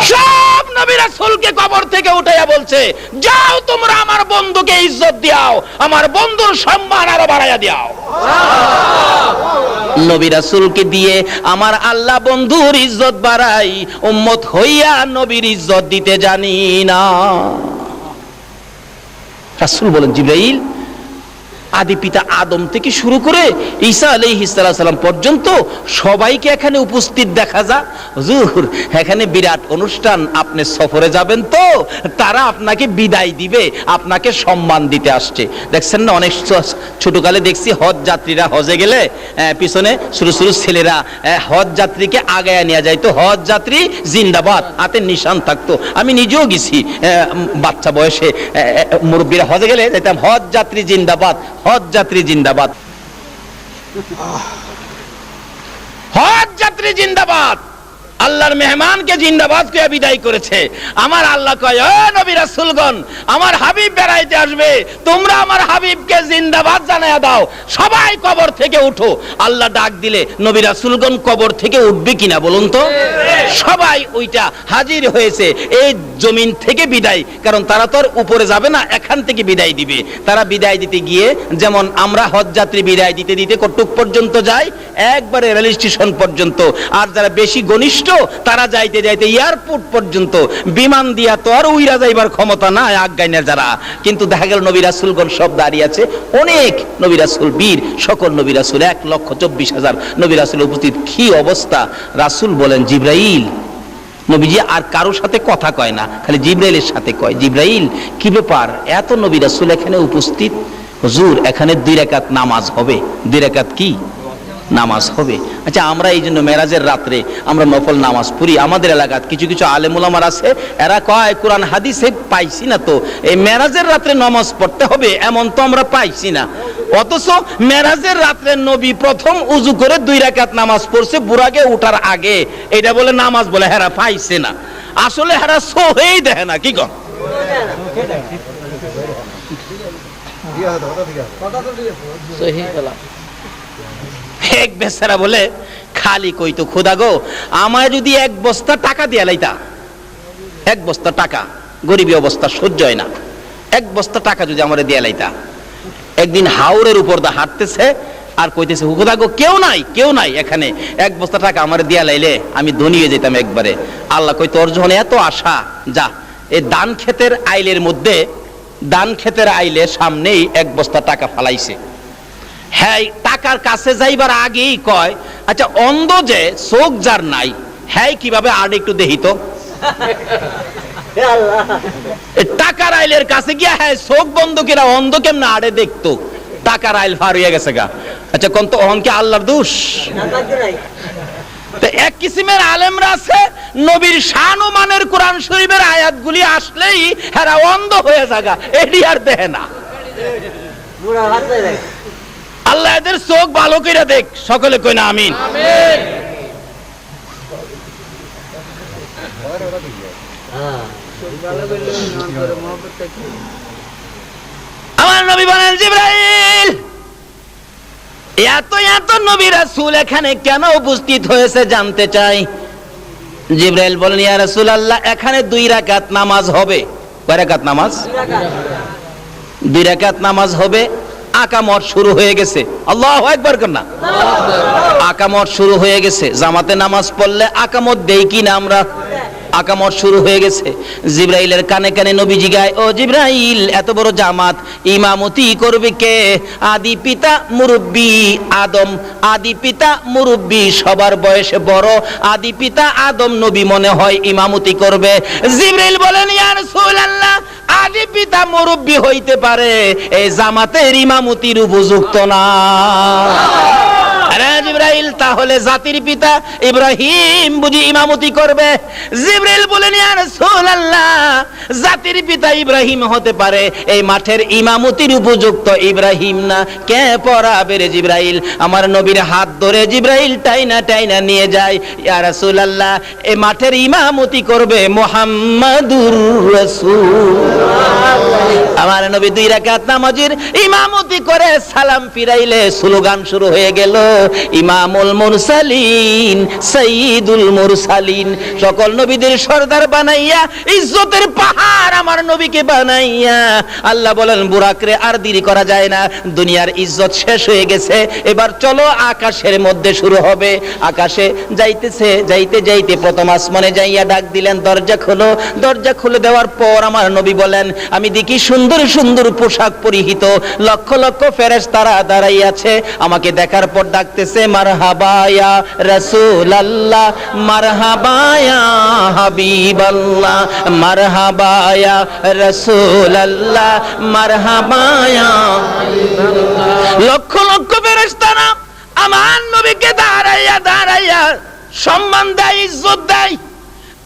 সব নবী রাসূলকে কবর থেকে উঠাইয়া বলছে, যাও তোমরা আমার বন্ধুকে ইজ্জত দাও, আমার বন্ধুর সম্মান আরো বাড়াইয়া দাও। নবী রাসূলকে দিয়ে আমার আল্লাহ বন্ধুর ইজ্জত বাড়াই, উম্মত হইয়া নবীর ইজ্জত দিতে জানি না। রাসূল বলেন, জিবরাইল, আদি পিতা আদম থেকে শুরু করে ঈসা আলাইহিস সালাম পর্যন্ত সবাইকে এখানে উপস্থিত দেখা যায়। হুজুর, এখানে বিরাট অনুষ্ঠান, আপনি সফরে যাবেন তো তারা আপনাকে বিদায় দিবে, আপনাকে সম্মান দিতে আসছে। দেখছেন না, অনেক ছোটকালে দেখছি হজ যাত্রীরা হজে গেলে পিছনে ছোট ছোট ছেলেরা হজ যাত্রীকে আগায়া নিয়ে যায়, তো হজ যাত্রী জিন্দাবাদ হাতে নিশান থাকতো। আমি নিজেও গেছি বাচ্চা বয়সে, মুরব্বীরা হজে গেলে যেতাম, হজ যাত্রী জিন্দাবাদ, হজ যাত্রী জিন্দাবাদ, হজ যাত্রী জিন্দাবাদ। আল্লাহর মেহমানকে জিন্দাবাদ কে বিদায় করেছে। আমার আল্লাহ কয়, ও নবী রাসূলগণ, আমার হাবিব বেড়াইতে আসবে, তোমরা আমার হাবিবকে জিন্দাবাদ জানায়া দাও, সবাই কবর থেকে উঠো। আল্লাহ ডাক দিলে নবী রাসূলগণ কবর থেকে উঠবে কিনা বলুন তো? সবাই ওইটা হাজির হয়েছে এই জমিন থেকে বিদায়, কারণ তারা তো আর উপরে যাবে না, এখান থেকে বিদায় দিবে। তারা বিদায় দিতে গিয়ে যেমন আমরা হজ যাত্রী বিদায় দিতে দিতে কতটুক পর্যন্ত যাই, একবারে রেল স্টেশন পর্যন্ত, আর যারা বেশি ঘনিষ্ঠ তারা যাইতে যাইতে এয়ারপোর্ট পর্যন্ত। বিমান দিয়া তো আর উইরা যাইবার ক্ষমতা নাই আজ্ঞাইনের যারা, কিন্তু দেখা গেল নবী রাসূলগণ সব দাঁড়িয়ে আছে, অনেক নবী রাসূল, বীর সকল নবী রাসূল, 1,24,000 নবী রাসূল উপস্থিত। কি অবস্থা! রাসূল বলেন, জিবরাইল, নবীজি আর কারোর সাথে কথা কয় না, খালি জিবরাইলের সাথে কয়, জিবরাইল কি ব্যাপার, এত নবী রাসূল এখানে উপস্থিত? হুজুর এখানে 2 রাকাত নামাজ হবে। 2 রাকাত কি নামাজ হবে? আচ্ছা, আমরা এই জন্য মেরাজের রাত্রে আমরা নফল নামাজ পড়ি। আমাদের এলাকাত কিছু কিছু আলেম ওলামার আছে, এরা কয় কোরআন হাদিসে পাইছি না তো এই মেরাজের রাত্রে নামাজ পড়তে হবে, এমন তো আমরা পাইছি না। অথচ মেরাজের রাত্রে নবী প্রথম উজু করে 2 রাকাত নামাজ পড়ছে বুরাকে উঠার আগে, এটা বলে নামাজ বলে হেরা পাইছে না। আসলে হেরা সহেই দেখে না, কি কন? এক বেচারা বলে খালি কইতো, খোদা গো আমায় যদি 1 বস্তা টাকা দিয়া লাইতা, 1 বস্তা টাকা, গরিবী অবস্থা সহ্য হয় না, 1 বস্তা টাকা যদি আমারে দিয়া লাইতা। একদিন হাওরের উপর দা হাঁটতেছে আর কইতেছে, খোদা গো কেউ নাই এখানে, 1 বস্তা টাকা আমারে দিয়া লাইলে আমি ধনী হয়ে যেতাম একবারে। আল্লাহ কই, তোর যখন এত আশা, যা এই ধান ক্ষেতের আইলের মধ্যে, ধান ক্ষেতের আইলের সামনেই 1 বস্তা টাকা ফালাইছে। হ্যাঁ, টাকার কাছে যাইবার আগেই কয়, আচ্ছা অন্ধ যে চোখ যার নাই, হ্যাঁ কিভাবে আর একটু দেখি তো। টাকার আইলের কাছে গিয়া হ্যাঁ চোখ বন্ধ কিনা অন্ধ কেমন আড়ে দেখতো, টাকার আইল ফার হইয়া গেছে গা। আচ্ছা কোন তো অহংকে আল্লাহর দোষ? এক কিসিমের আলেমরা আছে, নবীর শান ও মানের কোরআন শরীফের আয়াতগুলি আসলেই হেরা অন্ধ হয়ে যাগা, এটি আর দেখে না। আল্লাহ এদের চোখ ভালো করে দেখ, সকলে কই না আমিন। আমার নবী বলেন, জিবরাইল এত নবী রাসূল এখানে কেন উপস্থিত হয়েছে জানতে চাই। জিবরাইল বলেন, ইয়া রাসূলুল্লাহ এখানে 2 রাকাত নামাজ হবে। কয় রাকাত নামাজ? 2 রাকাত নামাজ হবে। আকামত শুরু হয়ে গেছে, আল্লাহু আকবার কর না। আকামত শুরু হয়ে গেছে, জামাতে নামাজ পড়লে আকামত দেই কি না আমরা? আকামত শুরু হয়ে গেছে। জিবরাইলের কানে কানে নবীজি গায়, ও জিবরাইল এত বড় জামাত ইমামতি করবে কে? আদি পিতা মুরব্বী আদম, আদি পিতা মুরব্বী সবার বয়সে বড়, আদি পিতা আদম নবী মনে হয় ইমামতি করবে। জিবরাইল বলেন, ইয়া রাসূলুল্লাহ আদি পিতা মুরব্বী হইতে পারে, এই জামাতের ইমামতির উপযুক্ত না। আরে জিবরাইল তাহলে জাতির পিতা ইব্রাহিম বুঝি ইমামতি করবে? জিবরাইল বলেন, ইয়া রাসূলুল্লাহ জাতির পিতা ইব্রাহিম হতে পারে, এই মাঠের ইমামতির উপযুক্ত ইব্রাহিম না। কে পড়াবে রে জিবরাইল? আমার নবীর হাত ধরে জিবরাইল টাইনা টাইনা নিয়ে যায়, ইয়া রাসূলুল্লাহ এই মাঠের ইমামতি করবে মুহাম্মাদুর রাসূল। আমার নবী 2 রাকাত নামাজের ইমামতি করে সালাম ফিরাইলে স্লোগান শুরু হয়ে গেল, ইমামুল মুরসালিন সাইয়্যিদুল মুরসালিন। সকল নবীদের সরদার বানাইয়া, ইজ্জতের পাহাড় আমার নবীকে বানাইয়া আল্লাহ বলেন, বুরাকরে আর দেরি করা যায় না, দুনিয়ার ইজ্জত শেষ হয়ে গেছে, এবার চলো আকাশের মধ্যে শুরু হবে। আকাশে যাইতেছে, যাইতে যাইতে প্রথম আসমানে যাইয়া ডাক দিলেন, দরজা খোলো। দরজা খুলে দেওয়ার পর আমার নবী বলেন, আমি দেখি সুন্দর সুন্দর পোশাক পরিহিত লক্ষ লক্ষ ফেরেশতারা দাঁড়াই আছে। আমাকে দেখার পর ডাকতেছে, মারহাবা ইয়া রাসূলুল্লাহ, মারহাবা ইয়া হাবিবাল্লাহ, মারহাবা ইয়া রাসূলুল্লাহ, মারহাবা ইয়া হাবিবাল্লাহ। লক্ষ লক্ষ ফেরেশতারা আমার নবীকে দাঁড়াইয়া দাঁড়াইয়া সম্মান দেয়, ইজ্জত দেয়।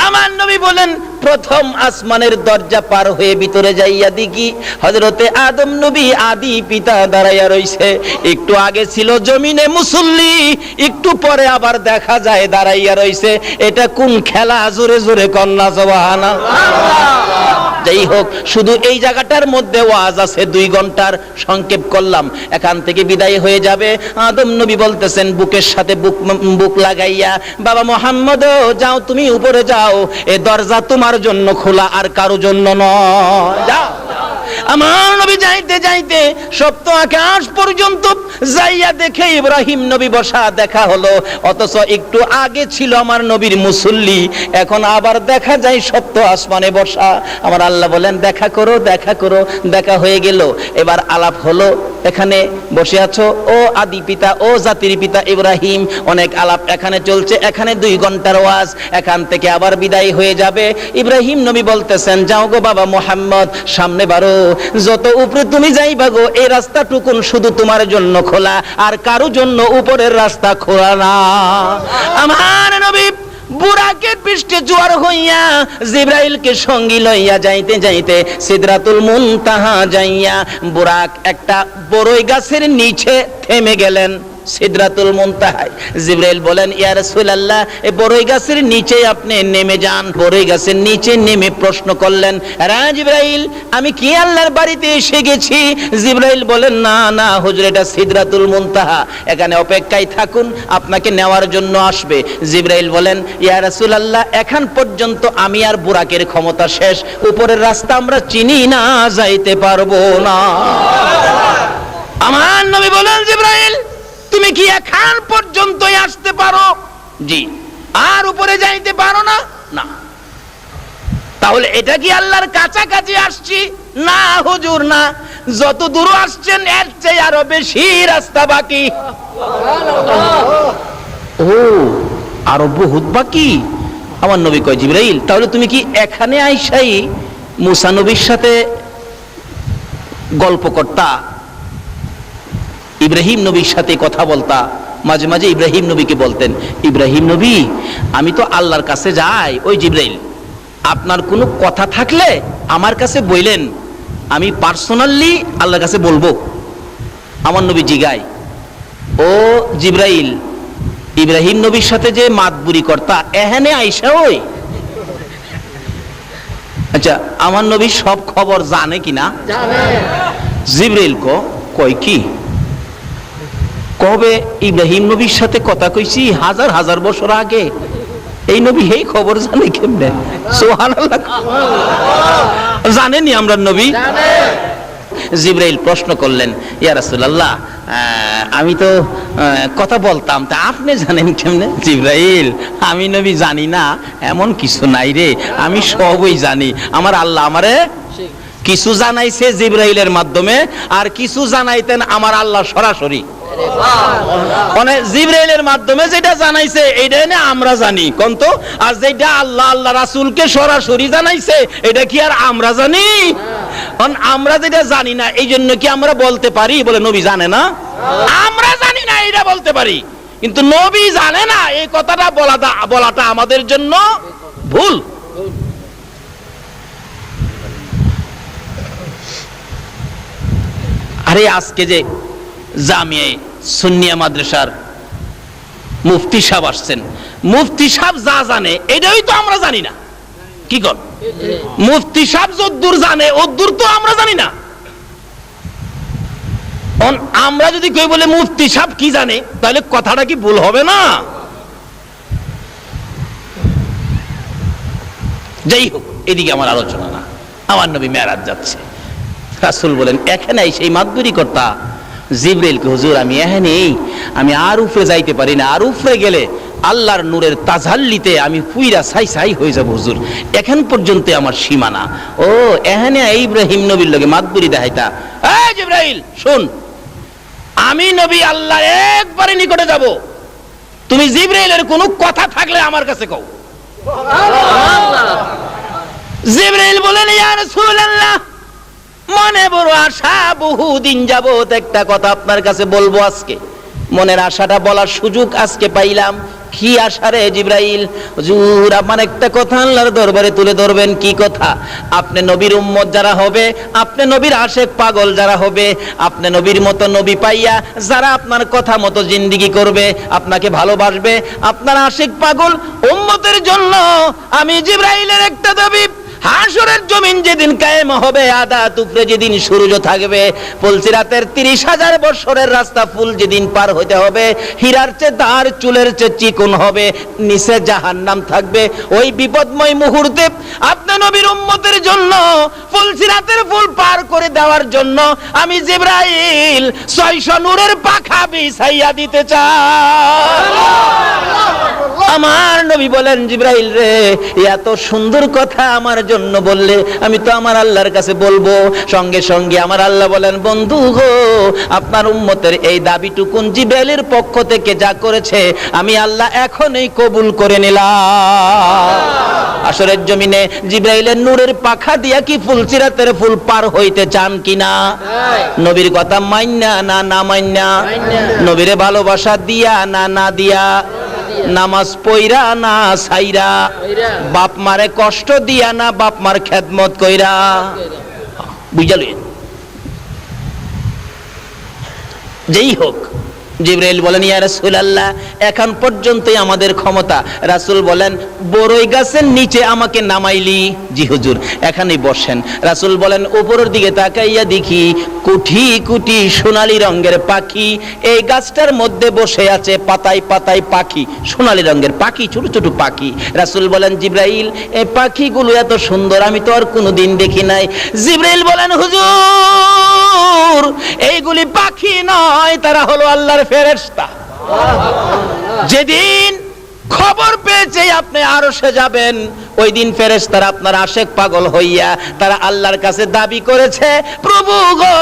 আমার নবী বলেন, প্রথম আসমানের দরজা পার হয়ে ভিতরে যাইয়া দেখি হযরতে আদম নবী আদি পিতা দাঁড়াইয়া রইছে। একটু আগে ছিল জমিনে মুসল্লি, একটু পরে আবার দেখা যায় দাঁড়াইয়া রইছে। এটা কোন খেলা? জোরে জোরে কন্যা সুবহানাল্লাহ। যাই হোক, শুধু এই জায়গাটার মধ্যে ওয়াজ আছে 2 ঘন্টার, সংক্ষেপ করলাম, এখান থেকে বিদায় হয়ে যাবে। আদম নবী বলতেছেন বুকের সাথে বুক লাগাইয়া, বাবা মুহাম্মদ যাও, তুমি উপরে যাও, এই দরজা তোমার জন্য খোলা, আর কারো জন্য নয়, যাও। আমার নবী যাইতে যাইতে সপ্ত আকাশ পর্যন্ত যাইয়া দেখে ইব্রাহিম নবী বসা দেখা হলো, অথচ একটু আগে ছিল আমার নবীর মুসল্লি, এখন আবার দেখা যায় সপ্ত আসমানে বসা। আমার আল্লাহ বলেন দেখা করো, দেখা করো। দেখা হয়ে গেল, এবার আলাপ হলো, এখানে বসে আছো ও আদি পিতা, ও জাতির পিতা ইব্রাহিম, অনেক আলাপ এখানে চলছে, এখানে 2 ঘন্টার ওয়াজ, এখান থেকে আবার বিদায় হয়ে যাবে। ইব্রাহিম নবী বলতেছেন যাও গো বাবা মুহাম্মদ, সামনে বাড়ো, যত উপরে তুমি যাইবা গো, এই রাস্তাটুকুন শুধু তোমার জন্য খোলা, আর কারো জন্য উপরের রাস্তা খোলা না। আমার নবী বুরাকের পৃষ্ঠে জোয়ার হইয়া জিবরাইলকে সঙ্গী লইয়া যাইতে যাইতে সিদরাতুল মুনতাহা যাইয়া বুরাক একটা বড়ই গাছের নিচে থেমে গেলেন। সিদরাতুল মুনতাহায় জিবরাইল বলেন ইয়া রাসূলুল্লাহ, এই বড়ই গাছের নিচে আপনি নেমে যান। বড়ই গাছের নিচে নেমে প্রশ্ন করলেন, রা জিবরাইল, আমি কি আল্লাহর বাড়িতে এসে গেছি? জিবরাইল বলেন না না হুজুর, এটা সিদরাতুল মুনতাহা, এখানে অপেক্ষায় থাকুন, আপনাকে নেওয়ার জন্য আসবে। জিবরাইল বলেন ইয়া রাসূলুল্লাহ, এখন পর্যন্ত আমি আর বুরাকের ক্ষমতা শেষ, উপরের রাস্তা আমরা চিনি না, যাইতে পারবো না। আমার নবী বলেন জিবরাইল, তুমি কি এখন পর্যন্তই আসতে পারো? জি। আর উপরে যাইতে পারো না? না। তাহলে এটা কি আল্লাহর কাছাকাছি আসছি? না হুজুর না, যত দূর আসছেন এর চেয়ে আরো বেশি রাস্তা বাকি। ও, আরো বহুত বাকি। আমার নবী কয় জিবরাইল, তাহলে তুমি কি এখানে আইসাই মুসা নবীর সাথে গল্প করতা, ইব্রাহিম নবীর সাথে কথা বলতা? মাঝে মাঝে ইব্রাহিম নবীকে বলতেন, ইব্রাহিম নবী আমি তো আল্লাহর কাছে যাই, ওই জিবরাইল আপনার কোনো কথা থাকলে আমার কাছে বললেন, আমি পার্সোনালি আল্লাহর কাছে বলবো। আমার নবী জিগায়, ও জিবরাইল, ইব্রাহিম নবীর সাথে যে মাতবুরি করতা এখানে আইসা ওই? আচ্ছা, আমার নবী সব খবর জানে কিনা? জিবরাইল কয় কি? কবে ইব্রাহিম নবীর সাথে কথা কইছি হাজার হাজার বছর আগে, এই নবী এই খবর জানে কেমনে? সুবহানাল্লাহ, জানেনি আমরা নবী? জিবরাইল প্রশ্ন করলেন, ইয়া রাসূলুল্লাহ আমি তো কথা বলতাম, তা আপনি জানেন কেমনে? জিবরাইল, আমি নবী জানি না এমন কিছু নাই রে, আমি সবই জানি। আমার আল্লাহ আমারে কিছু জানাইছে জিবরাইলের মাধ্যমে, আর কিছু জানাইতেন আমার আল্লাহ সরাসরি। মানে জিবরাইলের মাধ্যমে যেটা জানাইছে এইটা না আমরা জানি কোনতো, আর যেটা আল্লাহ আল্লাহ রাসূলকে সরাসরি জানাইছে এটা কি আর আমরা জানি? আমরা যেটা জানি না এই জন্য কি আমরা বলতে পারি বলে নবী জানে না? আমরা জানি না এটা বলতে পারি, কিন্তু নবী জানে না, এই কথাটা বলাটা আমাদের জন্য ভুল। আরে আজকে যে জামিয়া সুন্নিয়া মাদ্রাসার মুফতি সাহেব আসছেন, মুফতি সাহেব যা জানে এটাই তো আমরা জানি না। কি কর, মুফতি সাহেব যদ্দূর জানে ওদ্দূর তো আমরা জানি না। আমরা যদি কেউ বলে মুফতি সাহেব কি জানে, তাহলে কথাটা কি ভুল হবে না? যাই হোক, এদিকে আমার আলোচনা না। আমার নবী মেরাজ যাচ্ছে, রাসূল বলেন এখানে সেই মাতবুরি কর্তা জিবরাইলকে, হুজুর আমি এখানেই, আমি আর উপরে যাইতে পারি না, আর উপরে গেলে আল্লাহর নূরের তাজাল্লিতে আমি পুইরা ছাই ছাই হয়ে যাব হুজুর, এখন পর্যন্ত আমার সীমানা। ও এখানে ইব্রাহিম নবীর লগে মাতবুরি দেখাইতা? এই জিবরাইল শুন, আমি নবী আল্লাহর একবারে নিকটে যাব, তুমি জিবরাইলের কোনো কথা থাকলে আমার কাছে কও। জিবরাইল বলেন ইয়া রাসূলুল্লাহ, মনে বড় আশা, বহুদিন যাবত একটা কথা আপনার কাছে বলবো, আজকে মনের আশাটা বলার সুযোগ আজকে পাইলাম। কি আশা রে জিবরাইল? হুজুর আমার একটা কথা আল্লাহর দরবারে তুলে ধরবেন। কি কথা? আপনি নবীর উম্মত যারা হবে, আপনি নবীর আশেক পাগল যারা হবে, আপনি নবীর মতো নবী পাইয়া যারা আপনার কথা মতো জিন্দেগি করবে, আপনাকে ভালোবাসবে, আপনার আশেক পাগল উম্মতের জন্য আমি জিবরাইলের একটা দাবি, হাসরের জমিন যেদিন কায়েম হবে, আদাত উপরে যেদিন সূর্য থাকবে, ফুলসিরাতের 30,000 বছরের রাস্তা ফুল যেদিন পার হতে হবে, হীরার চেয়ে তার চুলের চেয়ে চিকন হবে, নিচে জাহান্নাম থাকবে। ওই বিপদময় মুহূর্তে আপনি নবীর উম্মতের জন্য ফুলসিরাতের ফুল পার করে দেওয়ার জন্য আমি জিবরাইল 600 নূরের পাখা বিছাইয়া দিতে চাই। আমার নবী বলেন, জিবরাইল রে, এত সুন্দর কথা আমার জন্য বললে, আমি তো আমার আল্লাহর কাছে বলবো। সঙ্গে সঙ্গে আমার আল্লাহ বলেন, বন্ধু গো, আপনার উম্মতের এই দাবিটুকুন জিবরাইলের পক্ষ থেকে যা করেছে আমি আল্লাহ এখনই কবুল করে নিলাম। আসরের জমিনে জিবরাইলের নূরের পাখা দিয়া কি ফুলসিরাতের ফুল পার হইতে চান কিনা? নবীর কথা মাইন্না না না মাইন্না? নবীরে ভালোবাসা দিয়া না না দিয়া? নামাজ পইরা না সাইরা? বাপ মারে কষ্ট দিয়া না বাপ মার খেদমত কইরা? বুঝালেন? যেই হোক, জিবরাইল বলেন, ইয়া রাসূলুল্লাহ, এখন পর্যন্তই আমাদের ক্ষমতা। রাসূল বলেন, বড়ই গাছের নিচে আমাকে নামাইলি? জি হুজুর, এখানেই বসেন। রাসূল বলেন, উপরের দিকে তাকাইয়া দেখি কোটি কোটি সোনালী রঙের পাখি এই গাছটার মধ্যে বসে আছে, পাতায় পাতায় পাখি, সোনালী রঙের পাখি, ছোট ছোট পাখি। রাসূল বলেন, জিবরাইল, এই পাখিগুলো এত সুন্দর আমি তো আর কোনোদিন দেখি নাই। জিবরাইল বলেন, হুজুর, এইগুলি পাখি নয়, তারা হলো আল্লাহর ফেরেশতা। যেদিন খবর পেয়েছে আপনি আরশে যাবেন, ওই দিন ফেরেশতারা আপনার আশেক পাগল হইয়া তারা আল্লাহর কাছে দাবি করেছে, প্রভু গো,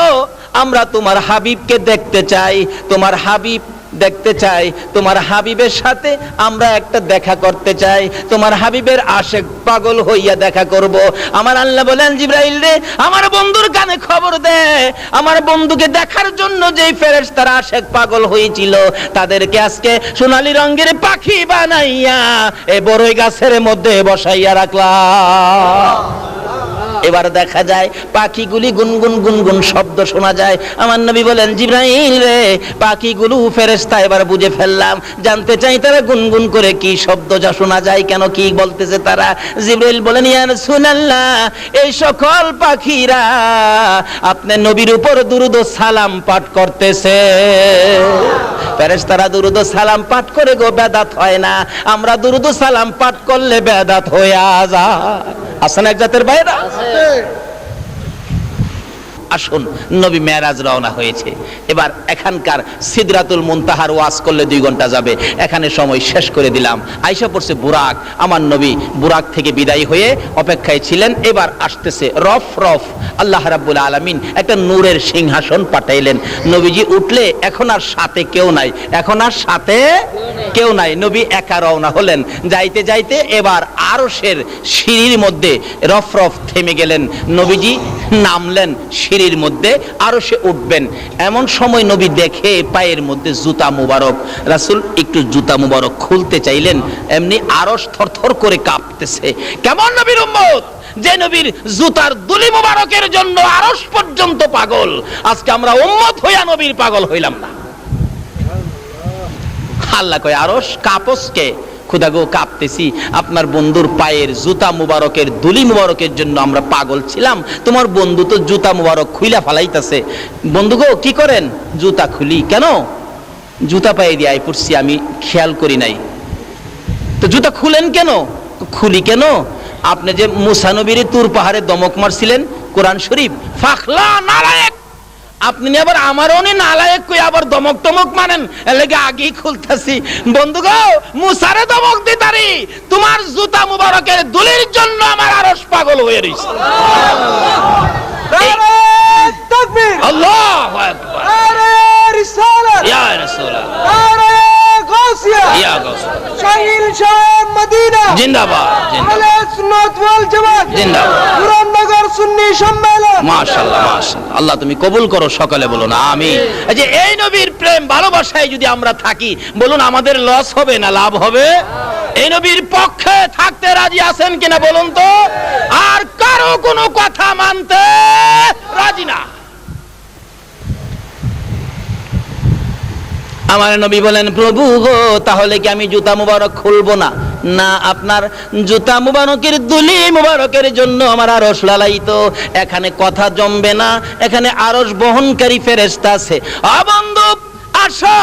আমরা তোমার হাবিবকে দেখতে চাই, তোমার হাবিব দেখতে চাই, তোমার হাবিবের সাথে আমরা একটা দেখা করতে চাই, তোমার হাবিবের আশেক পাগল হইয়া দেখা করব। আমার আল্লাহ বলেন, জিবরাইল রে, আমার বন্ধুর কানে খবর দে, আমার বন্ধুকে দেখার জন্য যেই ফেরেশতারা আশেক পাগল হয়েছিল তাদেরকে আজকে সোনালী রঙের পাখি বানাইয়া এই বড়ই গাছের মধ্যে বসাইয়া রাখলাম। এবার দেখা যায় পাখিগুলি গুনগুন গুনগুন শব্দ শোনা যায়। আমার নবী বলেন, জিবরাইল রে, পাখিগুলো ফেরেশতা এবার বুঝে ফেললাম। জানতে চাই তারা গুনগুন করে কি শব্দ যা শোনা যায়, কেন কি বলতেছে তারা? জিবরাইল বলেন, ইয়া রাসূলুল্লাহ, এই সকল পাখিরা আপনার নবীর উপর দুরূদ ও সালাম পাঠ করতেছে। ফেরেশতারা দুরূদ ও সালাম পাঠ করে গো বেদাত হয় না, আমরা দুরূদ ও সালাম পাঠ করলে বেদাত হয়ে যায়। আসেন এক জাতের বাইরা। আসুন, নবী মেরাজ রওনা হয়েছে। এবার এখানকার সিদরাতুল মুনতাহার ওয়াজ করলে 2 ঘন্টা যাবে, এখানে সময় শেষ করে দিলাম। আয়েশা পড়ছে বুরাক, আমার নবী বুরাক থেকে বিদায় হয়ে অপেক্ষায় ছিলেন। এবার আসতেছে রফ রফ, আল্লাহ রাব্বুল আলামিন একটা নূরের সিংহাসন পাঠাইলেন। নবীজি উঠলে এখন আর সাথে কেউ নাই, এখন আর সাথে কেউ নাই, নবী একা রওনা হলেন। যাইতে যাইতে এবার আরশের সিঁড়ির মধ্যে রফ রফ থেমে গেলেন। নবীজি নামলেন সিঁড়ির মধ্যে, আরশে উঠবেন। এমন সময় নবী দেখে পায়ের মধ্যে জুতা মুবারক। রাসূল একটু জুতা মুবারক খুলতে চাইলেন, এমনি আরশ থরথর করে কাঁপতেছে। কেমন নবীর উম্মত যে নবীর জুতার দুলি মুবারকের জন্য আরশ পর্যন্ত পাগল। আজকে আমরা উম্মত হইয়া নবীর পাগল হইলাম না। আল্লাহ কয়, আরশ কাঁপসকে? খুদা গো, কাঁপতেছি, আপনার বন্ধুর পায়ের জুতা মুবারকের দুলি মুবারকের জন্য আমরা পাগল ছিলাম। তোমার বন্ধু তো জুতা মুবারক খুইলা ফালাইতেছে। বন্ধু গো, কি করেন? জুতা খুলি। কেন? জুতা পায়ে দিয়ে আই পড়ছি, আমি খেয়াল করি নাই। তো জুতা খুলেন কেন? খুলি কেন? আপনি যে মুসা নবীর তুর পাহাড়ে দমক মারছিলেন, কোরআন শরীফ, ফাখলা নালায়েক, আপনি আবার আমারও নালায়েক কই আবার দমক টমক মানেন, এর লাগি আগেই খুলতাছি। বন্ধু গো, মুসারে দমক দিতারি, তোমার জুতা মুবারকের দুলির জন্য আমার আরশ পাগল হয়ে রইছে। নারে তাকবীর, আল্লাহু আকবার, নারে রিসালাত, ইয়া রাসূলুল্লাহ, নারে গাউসিয়া, ইয়া গাউসিয়া, শাহিন শাহ মদিনা জিন্দাবাদ, আহলে সুন্নাত ওয়াল জামাত জিন্দাবাদ, পুরাননগর সুন্নি সম্মেলন। মাশাআল্লাহ, মাশাআল্লাহ, আল্লাহ তুমি কবুল করো, সকলে বলুন আমিন। এই যে এই নবীর প্রেম ভালোবাসায় যদি আমরা থাকি, বলুন আমাদের লস হবে না লাভ হবে? এই নবীর পক্ষে থাকতে রাজি আছেন কিনা বলুন তো? আর কারো কোনো কথা মানতে রাজি না। আমার নবী বলেন, প্রভু গো, তাহলে কি আমি জুতা মুবারক খুলবো না? না, আপনার জুতা মুবারকের দুলি মুবারকের জন্য আমার আরশ লালায়িত। এখানে কথা জমবে না, এখানে আরশ বহনকারী ফেরেশতা আছে। বন্ধু আসো,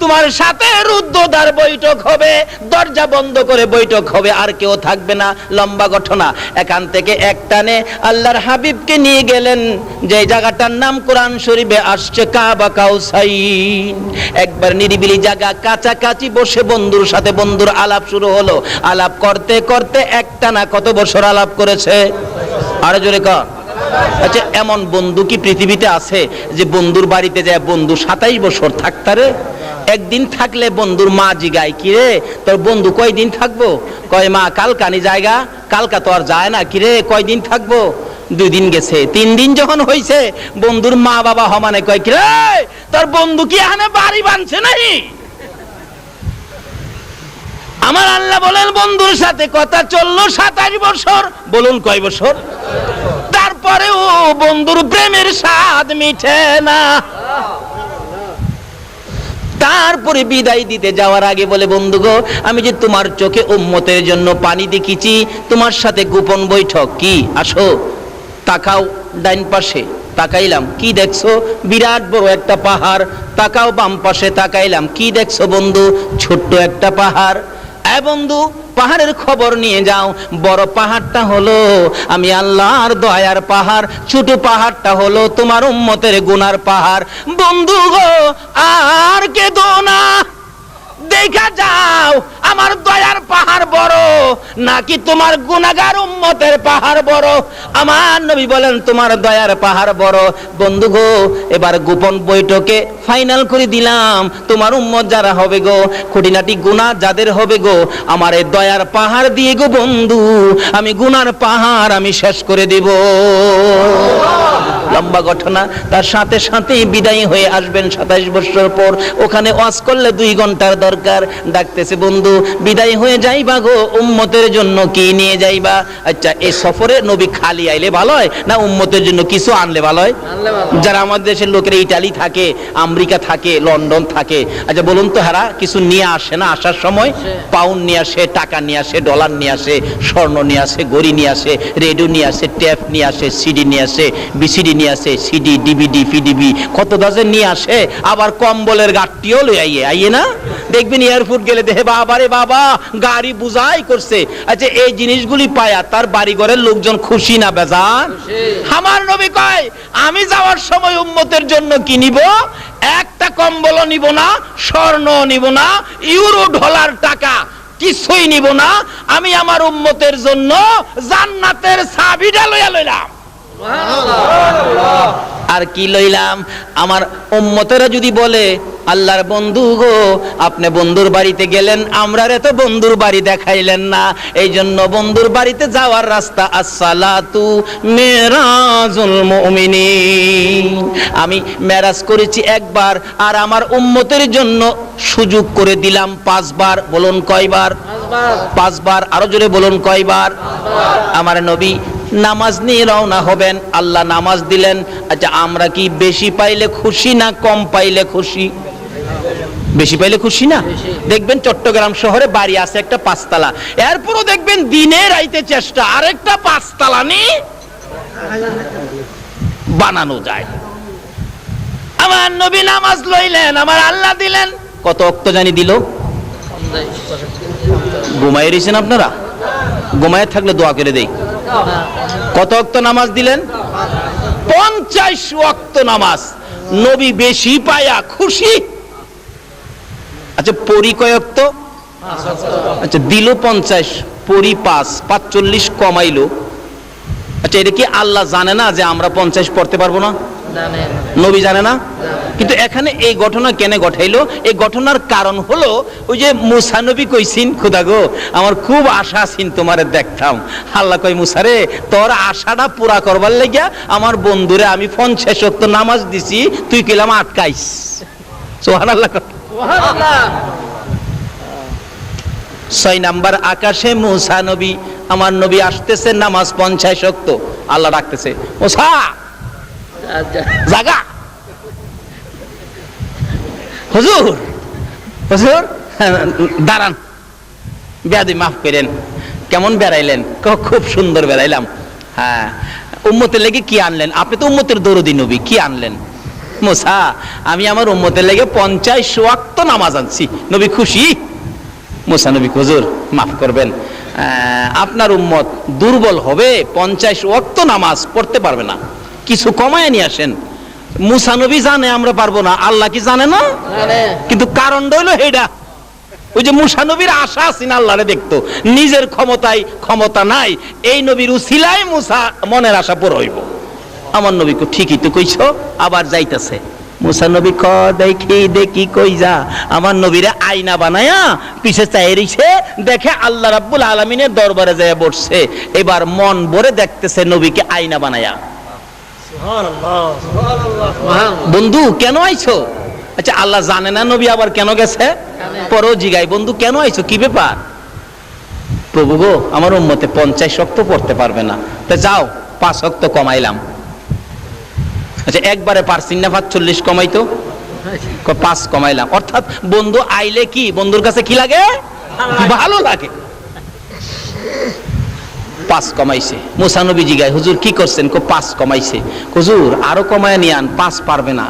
তোমার সাথে রুদ্ধদ্বার বৈঠক হবে, দরজা বন্ধ করে বৈঠক হবে, আর কেউ থাকবে না। লম্বা ঘটনা। এখান থেকে একটানে আল্লাহর হাবিবকে নিয়ে গেলেন যে জায়গাটার নাম কোরআন শরীফে আসছে কাবা কাউসাইন। একবার নিরিবিলি জায়গা, কাছাকাছি বসে বন্ধুর সাথে বন্ধুর আলাপ শুরু হলো। আলাপ করতে করতে একটানা কত বছর আলাপ করেছে? আরো জোরে কর। আচ্ছা, এমন বন্ধু কি পৃথিবীতে আছে যে বন্ধুর বাড়িতে যায় বন্ধু 27 বছর থাকতারে? একদিন থাকলে বন্ধুর মা জিগায়, কিরে তোর বন্ধু কয়দিন থাকবো? কয় মা কালকানি জায়গা, কালকা তো আর যায় না। কিরে কয়দিন থাকবো? 2 দিন গেছে। 3 দিন যখন হইছে, বন্ধুর মা বাবা হমানে কয়, কিরে তোর বন্ধু কি এখানে বাড়ি বানছে নাই? আমার আল্লাহ বলেন, বন্ধুর সাথে কথা চললো 27 বছর। বলুন কয় বছর? তারপরেও বন্ধুর প্রেমের স্বাদ মিঠে না। তারপরে বিদায় দিতে যাওয়ার আগে বলে, বন্ধু গো, আমি যে তোমার চোখে উম্মতের জন্য পানি দেখেছি, তোমার সাথে গোপন বৈঠক। কি? আসো, তাকাও ডাইন পাশে। তাকাইলাম, কি দেখছো? বিরাট বড় একটা পাহাড়। তাকাও বাম পাশে, তাকাইলাম, কি দেখছো বন্ধু? ছোট্ট একটা পাহাড়। বন্ধু, পাহাড়ের খবর নিয়ে যাও। বড় পাহাড়টা হলো আমি আল্লাহর দয়ার পাহাড়, ছোট পাহাড়টা হলো তোমার উম্মতের গুনার পাহাড়। বন্ধু গো, আর কেঁদো না, দেখা যাও আমার দয়ার পাহাড় বড় নাকি তোমার গুনাহগার উম্মতের পাহাড় বড়। আমার নবী বলেন, তোমার দয়ার পাহাড় বড়। বন্ধু গো, এবার গোপন বৈঠকে ফাইনাল করে দিলাম, তোমার উম্মত যারা হবে গো, খুঁটিনাটি গুনাহ যাদের হবে গো, আমার এই দয়ার পাহাড় দিয়ে গো বন্ধু আমি গুনার পাহাড় আমি শেষ করে দেব। লম্বা ঘটনা। তার সাথে সাথেই বিদায়ী হয়ে আসবেন 27 বছর পর। ওখানে ওয়াজ করলে 2 ঘন্টার দরকার। ডাকতেছে, বন্ধু বিদায় হয়ে যাইবা গো, উম্মতের জন্য কি নিয়ে যাইবা? আচ্ছা, এই সফরে নবী খালি আইলে ভালো হয় না উম্মতের জন্য কিছু আনলে ভালো হয়? যারা আমাদের দেশের লোকেরা ইটালি থাকে, আমেরিকা থাকে, লন্ডন থাকে, আচ্ছা বলুন তো, হারা কিছু নিয়ে আসে না? আসার সময় পাউন্ড নিয়ে আসে, টাকা নিয়ে আসে, ডলার নিয়ে আসে, স্বর্ণ নিয়ে আসে, গড়ি নিয়ে আসে, রেডিও নিয়ে আসে, ট্যাপ নিয়ে আসে, সিডি নিয়ে আসে, বিসিডি নিয়ে আসে, সিডি, ডিভিডি, ফিডিবি, কত ডজন নিয়ে আসে। আবার কম্বলের গাঠটিও লই আইয়ে না? দেখবেন এয়ারপোর্ট গেলে দেখে, বাবা রে বাবা, গাড়ি বুঝাই করছে। আচ্ছা, এই জিনিসগুলি পায়া তার বাড়ি ঘরের লোকজন খুশি না বেজান? আমার নবী কয়, আমি যাওয়ার সময় উম্মতের জন্য কি নিব? একটা কম্বলও নিব না, স্বর্ণ নিব না, ইউরো ডলার টাকা কিছুই নিব না। আমি আমার উম্মতের জন্য জান্নাতের চাবিটা লইয়া লইলাম। আর কি লইলাম? আমার উম্মতেরা যদি বলে, আল্লাহর বন্ধু গো, আপনি বন্ধুর বাড়িতে গেলেন, আমরা তো বন্ধুর বাড়ি দেখাইলেন না, এই জন্য বন্ধুর বাড়িতে যাওয়ার রাস্তা আসসালাতু মেরাজুল মুমিনিন। আমি মেরাজ করেছি একবার, আর আমার উম্মতের জন্য সুযোগ করে দিলাম 5 বার। বলুন কয়বার? 5 বার। আরো জোরে বলুন কয়বার? আমার নবী নামাজ নিয়ে রওনা হবেন, আল্লাহ নামাজ দিলেন। আচ্ছা, আমরা কি বেশি পাইলে খুশি না কম পাইলে খুশি? বেশি পাইলে খুশি না? দেখবেন চট্টগ্রাম শহরে বাড়ি আছে একটা 5 তলা, এরপরও দেখবেন দিনে রাইতে চেষ্টা আরেকটা 5 তলা বানানো যায়। আমার নবী নামাজ লইলেন, আমার আল্লাহ দিলেন। কত ওয়াক্ত জানি দিল? ঘুমাই রয়েছেন আপনারা? ঘুমায় থাকলে দোয়া করে দেই। কত ওয়াক্ত নামাজ দিলেন? 50 ওয়াক্ত নামাজ। নবী বেশি পায়া খুশি। আচ্ছা, পরি কয় ওয়াক্ত? আচ্ছা, দিল 50, পরি 5, 45 কমাইলো। আচ্ছা, এটা কি আল্লাহ জানে না যে আমরা 50 পড়তে পারবো না? নবী জানে না? কিন্তু এখানে এই ঘটনা কেন ঘটাইলো? এই ঘটনার কারণ হলো, ওই যে মুসা নবী কইছিন, খোদা গো আমার খুব আশা ছিল তোমারে দেখতাম। আল্লাহ কই, মুসা রে, তোর আশাটা পুরা করবার লাগিয়া আমার বন্ধুরে আমি 50 ওয়াক্ত নামাজ দিছি, তুই কইলাম আটকাইস। সুবহানাল্লাহ। 6 নাম্বার আকাশে মুসা নবী, আমার নবী আসতেছে, নামাজ 50 ওয়াক্ত। আল্লাহ ডাকতেছে, মুসা জাগা। হুজুর হুজুর দাঁড়ান, বেয়াদবি মাফ করেন। কেমন বেড়াইলেন? খুব সুন্দর বেড়াইলাম। হ্যাঁ, উম্মতের লেগে কি আনলেন? আপনি তো উম্মতের দরদি নবী, কি আনলেন? মুসা, আমি আমার উম্মতের লেগে 50 ওয়াক্ত নামাজ আনছি। নবী খুশি? মুসা নবী, হুজুর মাফ করবেন, আপনার উম্মত দুর্বল হবে, 50 ওয়াক্ত নামাজ পড়তে পারবে না, কিছু কমায় নিয়ে আসেন। মুসা নবী জানে আমরা পারবো না, আল্লাহ কি জানে না? কিন্তু কারণটা হইলো এইটা, ওই যে মুসা নবীর আশা আছে না আল্লাহরে দেখতো, নিজের ক্ষমতায় ক্ষমতা নাই, এই নবীর উসিলায় মুসা মনের আশা পুরো হইব। আমার নবী কো ঠিকই তো কইছো, আবার যাইতেছে। মুসা নবী ক দেখি দেখি কই যা, আমার নবীরে আয়না বানায়া পিছে চাই রইছে, দেখে আল্লাহ রাব্বুল আলামিনের দরবারে যায় বসছে। এবার মন ভরে দেখতেছে নবীকে আয়না বানায়া। বন্ধু কেন আইছো? আচ্ছা, আল্লাহ জানে না নবী আবার কেন গেছে? পরও জিগাই, বন্ধু কেন আইছো, কি ব্যাপার? প্রভু গো, আমার উম্মতে 50 ওয়াক্ত পড়তে পারবে না, তা যাও 5 ওয়াক্ত কমাইলাম। আচ্ছা, একবারে পারছিন না 45 কমাইতো? 5 কমাইলাম। অর্থাৎ বন্ধু আইলে কি বন্ধুর কাছে কি লাগে? ভালো লাগে। 5 কমাইছে। মুসা নবী জিগায়, হুজুর কি করছেন? 5 কমাইছে। হুজুর আরো কমায় নিয়ে আন, 5 পারবে না,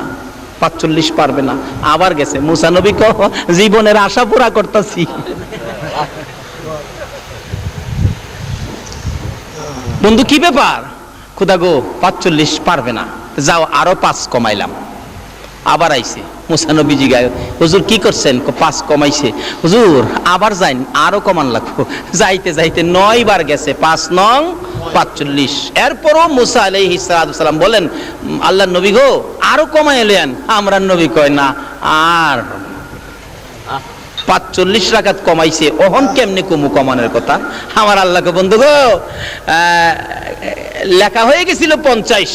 45 পারবে না। আবার গেছে। মুসা নবী জীবনের আশা পুরা করতেছি। বন্ধু কি ব্যাপার? খুদা গো 45 পারবে না, যাও আরো 5 কমাইলাম। আবার আইছে। মুসা নবী জিগায়, হুজুর কি করছেন? 5 কমাইছে। হুজুর আবার যাইন, আরো কমান লাগবো। যাইতে যাইতে 9 বার গেছে, 5 নং 45। এরপরও মুসা আলাইহিস সালাম বলেন, আল্লাহর নবী গো আরো কমাই এলেন। আমরা নবী কয় না, আর 45 রাকাত কমাইছে, ওহন কেমনে কমু কমানোর কথা? আমার আল্লাহকে বন্ধু গো, লেখা হয়ে গেছিল 50,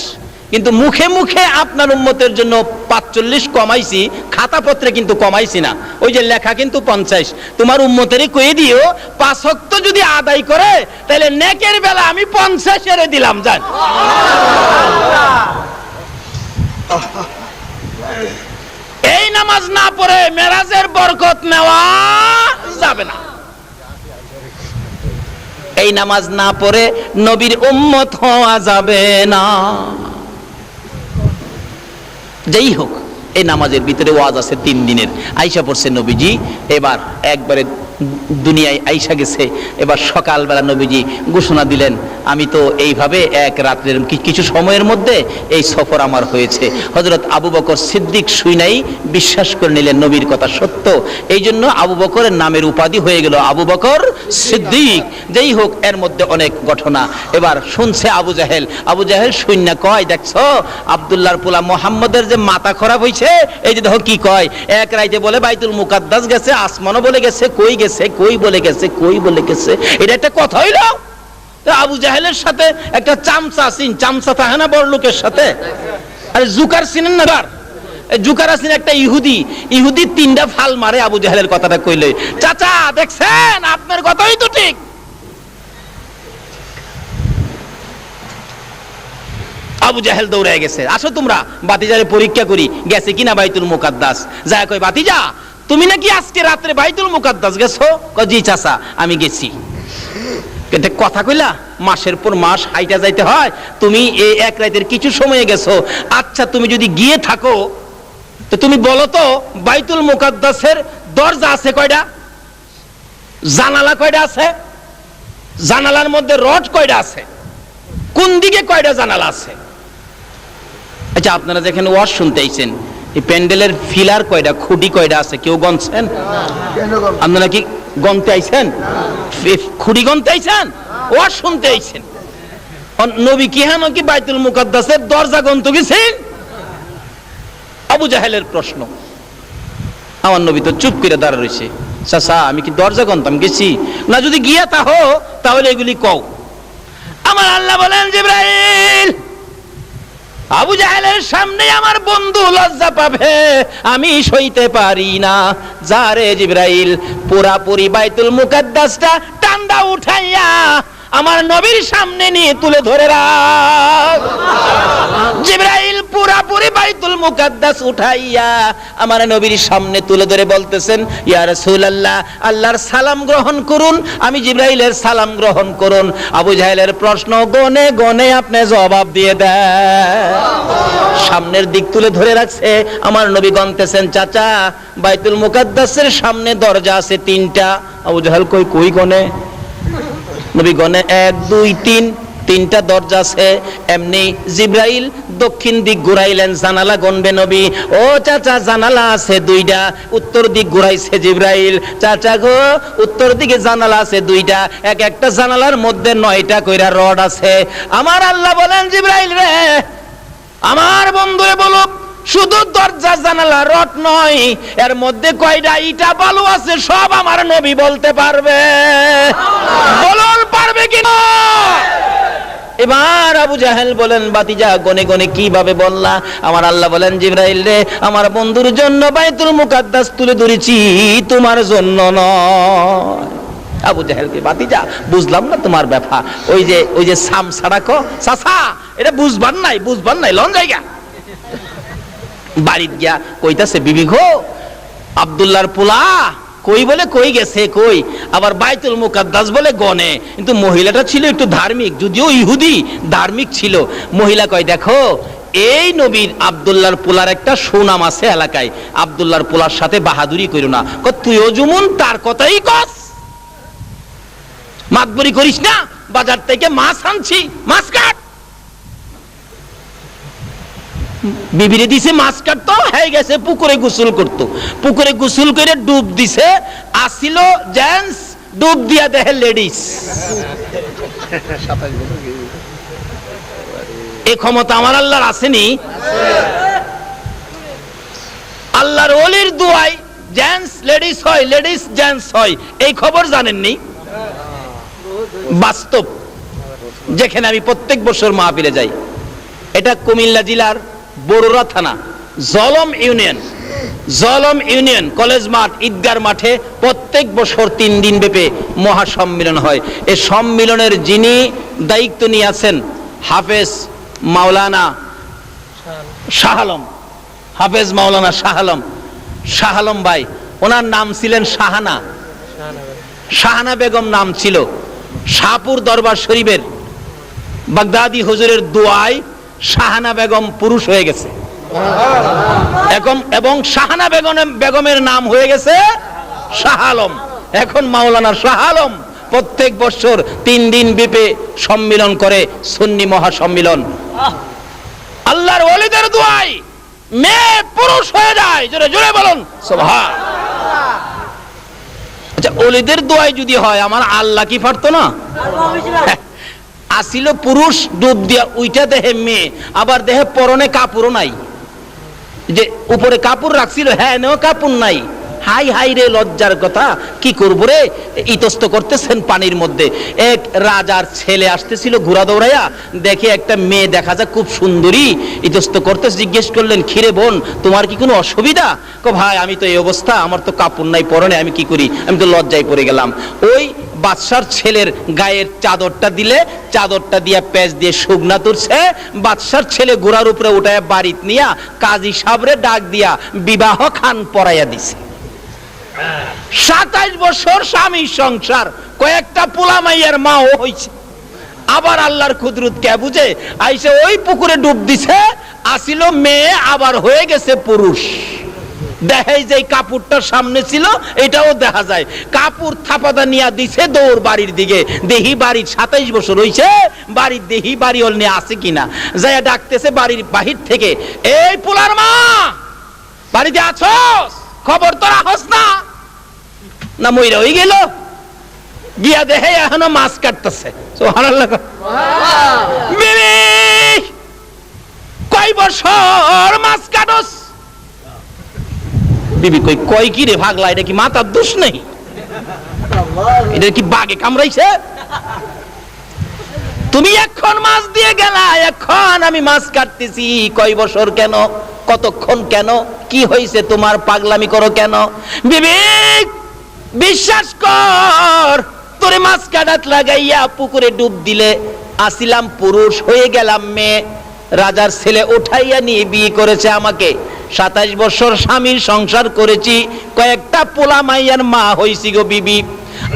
কিন্তু মুখে মুখে আপনার উম্মতের জন্য 45 কমাইছি, খাতাপত্রে কিন্তু কমাইছি না। ওই যে লেখা কিন্তু 50। তোমার উম্মতেরই কয়ে দিও 5 ওয়াক্ত যদি আদায় করে তাহলে নেকের বেলা আমি 50 এর দিলাম। যান, এই নামাজ না পড়ে মেরাজের বরকত নেওয়া যাবে না। এই নামাজ না পড়ে নবীর উম্মত হওয়া যাবে না। যেই হোক, এই নামাজের ভিতরে ওয়াজ আছে 3 দিনের। আইসা পড়ছে নবীজি, এবার একবারে দুনিয়ায় আইসা গেছে। এবার সকালবেলা নবীজি ঘোষণা দিলেন, আমি তো এইভাবে এক রাত্রের কিছু সময়ের মধ্যে এই সফর আমার হয়েছে। হযরত আবু বকর সিদ্দিক শুইনাই বিশ্বাস করে নিলেন নবীর কথা সত্য। এই জন্য আবু বকরের নামের উপাধি হয়ে গেল আবু বকর সিদ্দিক। যেই হোক, এর মধ্যে অনেক ঘটনা। এবার শুনছে আবু জাহেল। আবু জাহেল শুইনা কয়, দেখছো আব্দুল্লাহর পোলা মোহাম্মদের যে মাথা খারাপ হয়েছে, এই যে দেখো কি কয়, এক রাইতে বলে বাইতুল মুকাদ্দাস গেছে, আসমানও বলে গেছে, কই গেছে, কই বলে গেছে, কই বলে গেছে। এটা একটা কথা হইল? আবু জাহেলের সাথে একটা চামচা চিন, চামচা থাকে না বড় লোকের সাথে? আরে জুকার চিনেন না? জুকার আছেন একটা ইহুদি, ইহুদি 3টা ফাল মারে আবু জাহেলের কথাটা কইলে। চাচা দেখছেন, আপনার কথাই তো ঠিক। আবু জাহেল দৌড়ায় গেছে, আসো তোমরা বাতিজারে পরীক্ষা করি গেছে কিনা বাইতুল মুকাদ্দাস। যায় কই, বাতিজা তুমি নাকি আজকে রাত্রে বাইতুল মুকাদ্দাস গেছো? জি চাচা আমি গেছি। কথা কইলা, মাসের পর মাস হাইটা যাইতে হয়, তুমি এই এক রাতের কিছু সময়ে গেছো। আচ্ছা, তুমি যদি গিয়ে থাকো তো তুমি বলো তো বাইতুল মুকাদ্দাসের দরজা আছে কয়টা? জানালা কয়টা আছে? জানালার মধ্যে রড কয়টা আছে? কোন দিকে কয়টা জানালা আছে? আচ্ছা, আপনারা যেখানে ওয়াজ শুনতে আইছেন, এই প্যান্ডেলের ফিলার কয়টা, খুঁটি কয়টা আছে? কেউ গনছেন? আপনারা কি গনতে আইছেন? খুঁটি গনতে আইছেন? ওয়াজ শুনতে আইছেন? নবী কি হ্যাঁ নাকি বাইতুল মুকাদ্দাসের দরজা গনতে গেছেন? আবু জাহেলের প্রশ্ন। আমার নবী তো চুপ করে দাঁড়া রয়েছে। চাচা আমি কি দরজা গনতাম গেছি? না, যদি গিয়া তাহো তাহলে এগুলি কও। আমার আল্লাহ বলেন, জিবরাইল আবু জাহেলের সামনে আমার বন্ধু লজ্জা পাবে, আমি সইতে পারি না। যারে জিবরাইল পুরাপুরি বাইতুল মুকাদ্দাসটা টান্ডা উঠাইয়া আমার নবীর সামনে নিয়ে তুলে ধরে রাখ। জিবরাইল পুরাপুরি বাইতুল মুকাদ্দাস উঠাইয়া আমার নবীর সামনে তুলে ধরে বলতেছেন, ইয়া রাসূলুল্লাহ, আল্লাহর সালাম গ্রহণ করুন, আমি জিবরাইলের সালাম গ্রহণ করুন। আবু জাহেলের প্রশ্ন গনে গনে আপনি জবাব দিয়ে দেন। সামনের দিক তুলে ধরে রাখছে, আমার নবী গনতেছেন, চাচা বাইতুল মুকাদ্দাসের সামনে দরজা আছে 3টা। আবু জাহেল কই কই গনে? নবী গনে 1 2 3, 3টা দরজা আছে। এমনি জিবরাইল দক্ষিণ দিক ঘুরাইলেন, জানালা গনবে নবী। ও চাচা, জানালা আছে 2টা। উত্তর দিক ঘুরাইছে জিবরাইল, চাচা গো উত্তর দিকে জানালা আছে 2টা, এক একটা জানালার মধ্যে 9টা কইরা রড আছে। আমার আল্লাহ বলেন, জিবরাইল রে, আমার বন্ধুরে বলো, শুধু দরজা জানালা রড নয়, এর মধ্যে কয়টা ইটা বালু আছে সব আমার নবী বলতে পারবে। বলুন পারবে কিনা? এবার আবু জাহেল বলেন, বাতিজা গনে গনে কিভাবে বললা? আমার আল্লাহ বলেন, জিবরাইল রে, আমার বন্ধুর জন্য বাইতুল মুকাদ্দাস তুলে ধরেছি, তোমার জন্য নয়। আবু জাহেলকে, বাতিজা বুঝলাম না তোমার ব্যাপার, ওই যে সাম সাড়াকো চাচা, এটা বুঝবার নাই লন জায়গা। বাড়িতে গিয়া কইতাছে, বিবি গো, আব্দুল্লাহর পোলা কই বলে কই গেছে, কই আবার বাইতুল মুকাদ্দাস বলে গনে। কিন্তু মহিলাটা ছিল একটু ধার্মিক, যদিও ইহুদি, ধার্মিক ছিল। মহিলা কয়, দেখো এই নবীর আব্দুল্লাহর পোলার একটা সুনাম আছে এলাকায়, আব্দুল্লাহর পোলার সাথে বাহাদুরি কইরো না। তুইও যেমন তার কথাই কস, মাতবরি করিস না, বাজার থেকে মাছ আনছি, মাছ কাট। বিবিরে দিছে মাছ কাটতো, হয়ে গেছে পুকুরে গোসল করতো। পুকুরে গোসল করে ডুব দিছে, আসিল জেন্টস, ডুব দিয়া দেখে লেডিস। এই ক্ষমতা আমার আল্লাহর আসেনি? আল্লাহর ওলির দুয়ায় জেন্টস লেডিস হয়, লেডিস জেন্টস হয়, এই খবর জানেননি? বাস্তব, যেখানে আমি প্রত্যেক বছর মাহফিলে যাই। এটা কুমিল্লা জেলার বরুড়া থানা জলম ইউনিয়ন কলেজ মাঠ, ঈদগার মাঠে প্রত্যেক বছর 3 দিন ব্যাপী মহাসম্মিলন হয়। এই সম্মিলনের যিনি দায়িত্ব নিয়ে আছেন, হাফেজ মাওলানা শাহ আলম, শাহ আলম ভাই, ওনার নাম ছিলেন শাহানা বেগম নাম ছিল। শাহপুর দরবার শরীফের বাগদাদি হুজুরের দোয়ায় শাহানা বেগম পুরুষ হয়ে গেছে, এবং শাহানা বেগমের নাম হয়ে গেছে শাহ আলম। এখন মাওলানা শাহ আলম প্রত্যেক বছর 3 দিন ব্যাপী সম্মিলন করে, সুন্নি মহাসম্মিলন। আল্লাহর ওলিদের দোয়ায় মেয়ে পুরুষ হয়ে যায়, জোরে জোরে বলুন সুবহান। আচ্ছা, ওলিদের দোয়ায় যদি হয়, আমার আল্লাহ কি পারতো না? আসিল পুরুষ, ডুব দিয়া উইটা দেহে মেয়ে, আবার দেহে পরনে কাপড়ও নাই, যে উপরে কাপড় রাখছিল, হ্যাঁ নেও কাপড় নাই। হাই হাই রে, লজ্জার কথা, কি করবো রে। ইতস্ত করতেছেন পানির মধ্যে। এক রাজার ছেলে আসতেছিল ঘোড়া দৌড়াইয়া, দেখে একটা মেয়ে দেখা যায় খুব সুন্দরী, ইতস্ত করতে জিজ্ঞেস করলেন, খিরে বোন, তোমার কি কোনো অসুবিধা? ভাই, আমি তো এই অবস্থা, আমার তো কাপড় নাই পরনে, আমি কি করি, আমি তো লজ্জায় পড়ে গেলাম। ওই বাদশার ছেলের গায়ের চাদরটা দিলে, চাদরটা দিয়া পেঁচ দিয়ে শুকনা তুলছে। বাদশার ছেলে ঘোড়ার উপরে উঠায় বাড়িতে নিয়া কাজী সাবরে ডাক দিয়া বিবাহ খান পরাইয়া দিছে। 27 বছর স্বামী সংসার, কয়েকটা পোলা মাইয়ার মাও হইছে। আবার আল্লাহর কুদরত কে বুঝে, আইসে ওই পুকুরে ডুব দিছে, আসিল মেয়ে, আবার হয়ে গেছে পুরুষ। দেখাই যে কাপড়টা সামনে ছিল, এটাও দেখা যায়। কাপড় থাপাদা নিয়ে দিছে দৌড় বাড়ির দিকে, দেহি বাড়ির 27 বছর হইছে, বাড়ির দেহি বাড়ি হল নিয়ে আসে কিনা, যাই ডাকতেছে বাড়ির বাহির থেকে, এই পোলার মা, বাড়িতে আছোস? খবর তো রাখস না, না মইরা হয়ে গেল? গিয়া দেখে এখনো মাছ কাটতেছে। সুবহানাল্লাহ। কয় বছর মাছ কাটস? বিবি কই, কয় কি রে ভাগলা, এটা কি মাথার দোষ নেই? এটা কি বাগে কামড়াইছে? তুমি এখন মাছ দিয়ে গেলা, এখন আমি মাছ কাটতেছি। কয় বছর কেন, কতক্ষণ কেন, কি হয়েছে তোমার, পাগলামি করো কেন? বিবি বিশ্বাস কর, তোরে মাছ কাটাত লাগাইয়া পুকুরে ডুব দিলে আসিলাম পুরুষ, হয়ে গেলাম মেয়ে। রাজার ছেলে উঠাইয়া নিয়ে বিয়ে করেছে আমাকে। 27 বছর স্বামীর সংসার করেছি, কয়েকটা পোলা মাইয়ার মা হইছি গো বিবি।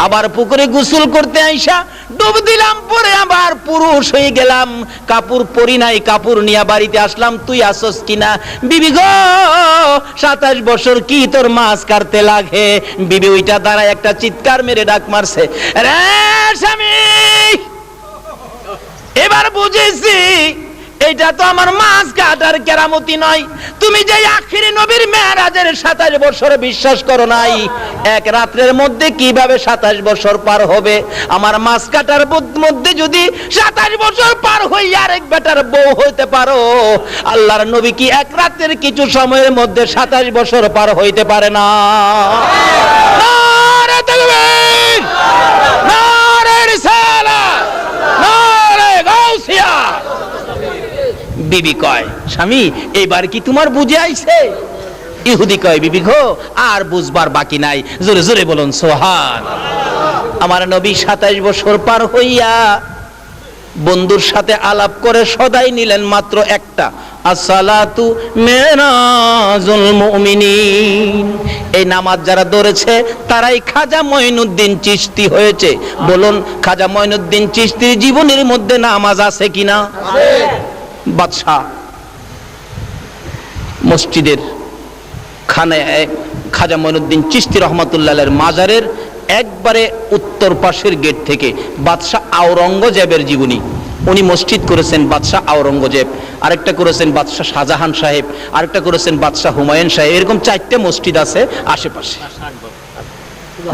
আবার পুকুরে গোসল করতে আইসা ডুব দিলাম, পরে আবার পুরুষ হয়ে গেলাম, কাপড় পরি নাই, কাপড় নিয়ে বাড়িতে আসলাম, তুই আসস কিনা? বিবি গো 27 বছর কি তোর মাছ কাটতে লাগে? বিবি ওইটা দাঁড়ায় একটা চিৎকার মেরে ডাক মারছে, রে স্বামী এবার বুঝেছি এটা তো আমার মাছ কাটার কেরামতি নয়। তুমি যে আখিরি নবীর মেরাজের 27 বছর বিশ্বাস করো নাই, এক রাত্রের মধ্যে কিভাবে 27 বছর পার হবে? আমার মাছ কাটার মধ্যে যদি 27 বছর পার হইয়া আরেক বেটার বউ হইতে পারো, আল্লাহর নবী কি এক রাতের কিছু সময়ের মধ্যে 27 বছর পার হইতে পারে না? নারে তাকবীর, নারে রিসালাত, নারে গাউসিয়া। বিবি কয়, স্বামী এবার কি তোমার বুঝে আইছে? ইহুদি কয়, বিবি গো আর বুঝবার বাকি নাই, জোরে জোরে বলুন সুবহানাল্লাহ। আমার নবী 27 বছর পার হইয়া বন্ধুর সাথে আলাপ করে সদাই নিলেন মাত্র একটা, আসসালাতু মেরাজুল মুমিনিন। এই নামাজ যারা ধরেছে তারাই খাজা মঈনুদ্দিন চিশতি হয়েছে। বলুন খাজা মঈনুদ্দিন চিশতির জীবনের মধ্যে নামাজ আছে কিনা? বাদশাহ মসজিদের খানায় খাজা মঈনুদ্দিন চিশতি রহমাতুল্লাহ আলাইহির মাজারের একবারে উত্তর পাশের গেট থেকে বাদশাহ আওরঙ্গজেবের জীবনী, উনি মসজিদ করেছেন বাদশাহ আওরঙ্গজেব, আরেকটা করেছেন বাদশাহ শাহজাহান সাহেব, আরেকটা করেছেন বাদশাহ হুমায়ুন সাহেব। এরকম 4টে মসজিদ আছে আশেপাশে।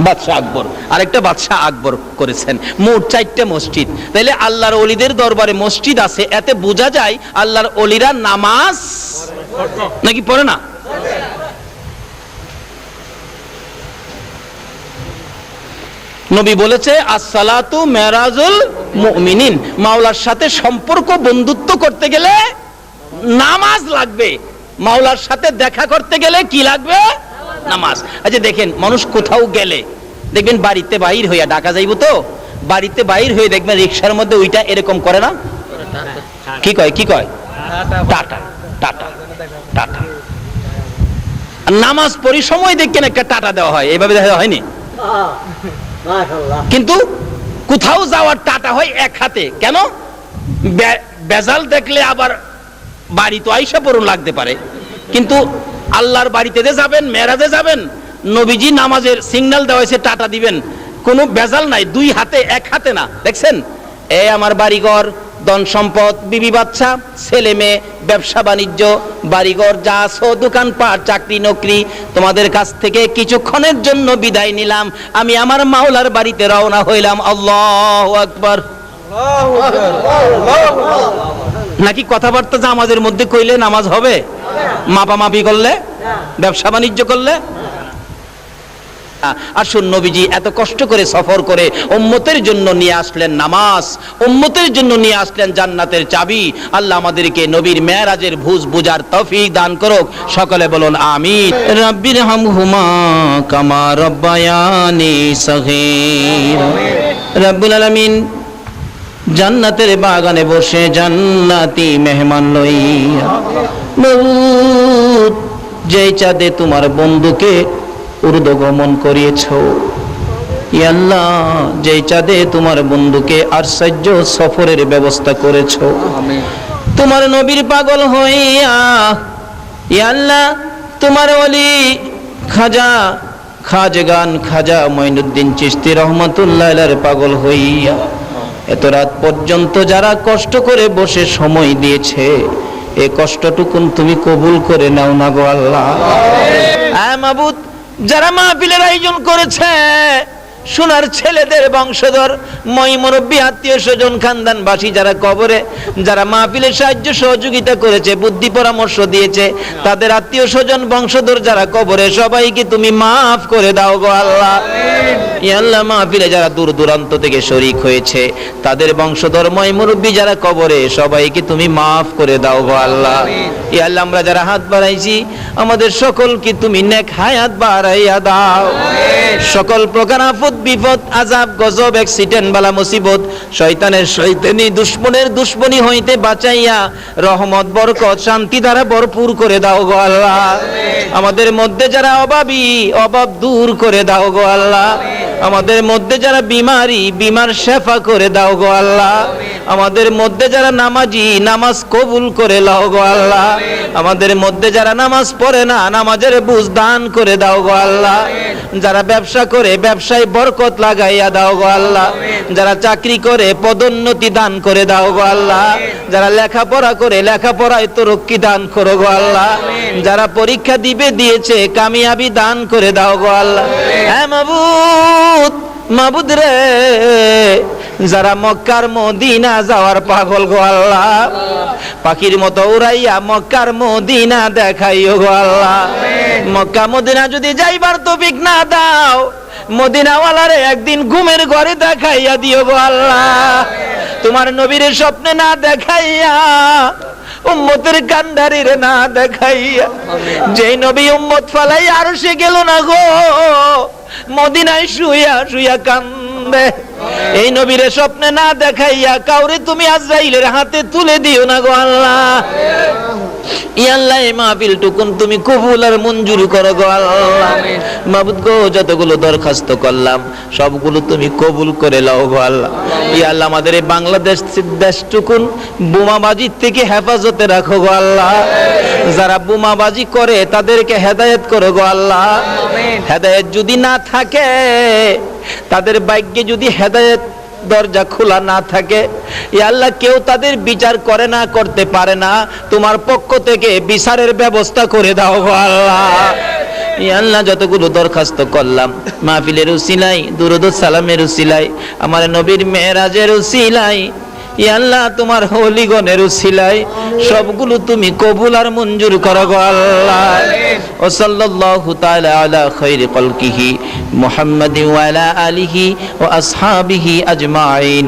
বাদশাহ আকবর, আরেকটা বাদশাহ আকবর করেছেন, মোট 4টে মসজিদ। তাইলে আল্লাহর ওলিদের দরবারে মসজিদ আছে, এতে বোঝা যায় আল্লাহর ওলিরা নামাজ নাকি পড়ে না? নবী বলেছে আসসালাতু মেরাজুল মুমিনিন, মাওলার সাথে সম্পর্ক বন্ধুত্ব করতে গেলে নামাজ লাগবে, মাওলার সাথে দেখা করতে গেলে কি লাগবে? নামাজ। আচ্ছা দেখেন, মানুষ কোথাও গেলে দেখবেন বাড়িতে বাইর হইয়া, ডাকা যাইব তো, বাড়িতে বাইর হয়ে দেখবেন রিকশার মধ্যে ওইটা এরকম করে না? কি কয় কি কয়? Tata tata tata. নামাজ পড়ি সময় দেখেন একটা টাটা দেওয়া হয়, এইভাবে দেখা হয়নি? কিন্তু কোথাও যাওয়ার টাটা হয় এক হাতে। কেন? বেজাল দেখলে আবার বাড়ি তো আইসা পড়ুন লাগতে পারে, কিন্তু আল্লাহর বাড়িতে যে যাবেন, মেরাজে যাবেন, নবীজি নামাজের সিগন্যাল দেওয়া হয়েছে টাটা দিবেন, কোনো বেজাল নাই, দুই হাতে এক হাতে না। দেখছেন এই আমার বাড়িঘর, ধন সম্পদ, বিবি বাচ্চা, ছেলে মেয়ে, ব্যবসা বাণিজ্য, বাড়িঘর যা আছো, দোকানপাট, চাকরি নকরি, তোমাদের কাছ থেকে কিছুক্ষণের জন্য বিদায় নিলাম, আমি আমার মাওলার বাড়িতে রওনা হইলাম। আল্লাহু আকবার। নাকি কথাবার্তা যে আমাদের মধ্যে কইলে নামাজ হবে? মাপামাপি করলে, ব্যবসা বাণিজ্য করলে? আসুন, নবীজি এত কষ্ট করে সফর করে উম্মতের জন্য নিয়ে আসলেন নামাজ, উম্মতের জন্য নিয়ে আসলেন জান্নাতের চাবি। আল্লাহ আমাদেরকে নবীর মেরাজের ভুজ বুঝার তৌফিক দান করুক, সকলে বলুন আমিন। রাব্বির হামহুমা কামা রাব্বায়ানি সগীর। রব্বুল আলামিন জান্নাতের বাগানে বসে জান্নাতি মেহমান লইয়া, যেই চাঁদে তোমার বন্ধুকে ঊর্ধ্বগমন করিয়েছ, ইয়া আল্লাহ যেই চাঁদে তোমার বন্ধুকে আশ্চর্য সফরের ব্যবস্থা করেছ, তোমার নবীর পাগল হইয়া, ইয়া আল্লাহ তোমার ওলি খাজগান খাজা মঈনুদ্দিন চিশতি রহমাতুল্লাহ আলাইহির পাগল হইয়া এত রাত পর্যন্ত যারা কষ্ট করে বসে সময় দিয়েছে, এই কষ্টটুকুন তুমি কবুল করে নাও না গো আল্লাহ। আয় মাবুদ, যারা মাহফিলের আয়োজন করেছে, সোনার ছেলেদের বংশধর, মই মুরব্বী, আত্মীয় স্বজন, খানদানবাসী যারা কবরে, যারা মাহফিলের সাহায্য সহযোগিতা করেছে, বুদ্ধি পরামর্শ দিয়েছে, তাদের আত্মীয় স্বজন বংশধর যারা কবরে, সবাইকে তুমি মাফ করে দাও গো আল্লাহ। ইয়া আল্লাহ মাহফিলে যারা দূর দূরান্ত থেকে শরীক হয়েছে, তাদের বংশধর, মই মুরব্বী যারা কবরে, সবাইকে তুমি মাফ করে দাও গো আল্লাহ। ইয়া আল্লাহ আমরা যারা হাত বাড়াইছি, আমাদের সকলকে তুমি নেক হায়াত বাড়াইয়া দাও, সকল প্রকার আপদ বিপদ আযাব গজব অ্যাক্সিডেন্ট বালা মুসিবত শয়তানের শয়তানি দুশমনের দুশমনি হইতে বাঁচাইয়া রহমত বরকত শান্তি দ্বারা ভরপুর করে দাও গো আল্লাহ। আমাদের মধ্যে যারা অভাবী অভাব দূর করে দাও গো আল্লাহ। আমাদের মধ্যে যারা বিমারি বিমার শেফা করে দাও গো আল্লাহ। আমাদের মধ্যে যারা নামাজি নামাজ কবুল করে লাও গো আল্লাহ। আমাদের মধ্যে যারা নামাজ পড়ে না নামাজের বুঝ দান করে দাও গো আল্লাহ। যারা ব্যবসা করে ব্যবসায় বরকত লাগাইয়া দাও গো আল্লাহ। যারা চাকরি করে পদোন্নতি দান করে দাও গো আল্লাহ। যারা লেখাপড়া করে লেখাপড়ায় তরক্কি দান করো গো আল্লাহ। যারা পরীক্ষা দিয়েছে কামিয়াবি দান করে দাও গো আল্লাহ। হ্যাঁ মাবুদ মাবুদ রে, যারা মক্কার মদিনা যাওয়ার পাগল গো আল্লাহ, পাখির মতো উড়াইয়া মক্কার মদিনা দেখাইও গো আল্লাহ। মক্কা মদিনা যদি যাইবার তৌফিক না দাও, মদিনাওয়ালারে একদিন ঘুমের ঘরে দেখাইয়া দিও গো আল্লাহ। তোমার নবীর স্বপ্নে না দেখাইয়া, উম্মতের কান্ডারিরে না দেখাইয়া, যেই নবী উম্মত ফালাই আরশে গেল না গো, মদিনায় শুইয়া শুইয়া কান্দে, এই নবীরে স্বপ্নে না দেখাইয়া কাউরে তুমি আজরাইলের হাতে তুলে দিও না গো আল্লাহ। ইয়া আল্লাহ, এই মাহফিল টুকুন তুমি কবুল আর মঞ্জুর করো গো আল্লাহ। মাবুদ গো, যতগুলো দরখাস্ত করলাম সবগুলো তুমি কবুল করে লাও গো আল্লাহ। ইয়া আল্লাহ, আমাদের এই বাংলাদেশ দেশটুকুন বোমাবাজির থেকে হেফাজতে রাখো গো আল্লাহ। যারা বোমাবাজি করে তাদেরকে হেদায়েত করো গো আল্লাহ। হেদায়েত যদি না থাকে, তাদের ভাগ্যে যদি হেদায়েত দরজা খোলা না থাকে, ইয়া আল্লাহ, কেউ তাদের বিচার করে না, করতে পারে না, তোমার পক্ষ থেকে বিচারের ব্যবস্থা করে দাও গো আল্লাহ। ইয়া আল্লাহ, যতগুলো দরখাস্ত করলাম মাহফিলের উসিলাই, দুরূদ ও সালামের উসিলাই, আমার নবীর মেরাজের উসিলাই, ইয়া আল্লাহ, তোমার হলিগণের উসিলাই সবগুলো তুমি কবুল আর মঞ্জুর করো গো আল্লাহ। ও সাল্লাল্লাহু তাআলা আলা খায়রি খালকিহি মুহাম্মাদিন ওয়া আলা আলিহি ওয়া আসহাবিহি আজমাইন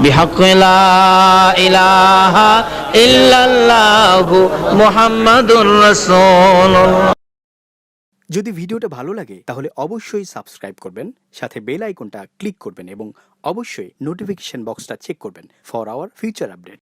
বিহাক্কি লা ইলাহা ইল্লাল্লাহু মুহাম্মাদুর রাসূলুল্লাহ। যদি ভিডিওটা ভালো লাগে তাহলে অবশ্যই সাবস্ক্রাইব করবেন, সাথে বেল আইকনটা ক্লিক করবেন এবং অবশ্যই নোটিফিকেশন বক্সটা চেক করবেন ফর আওয়ার ফিউচার আপডেট।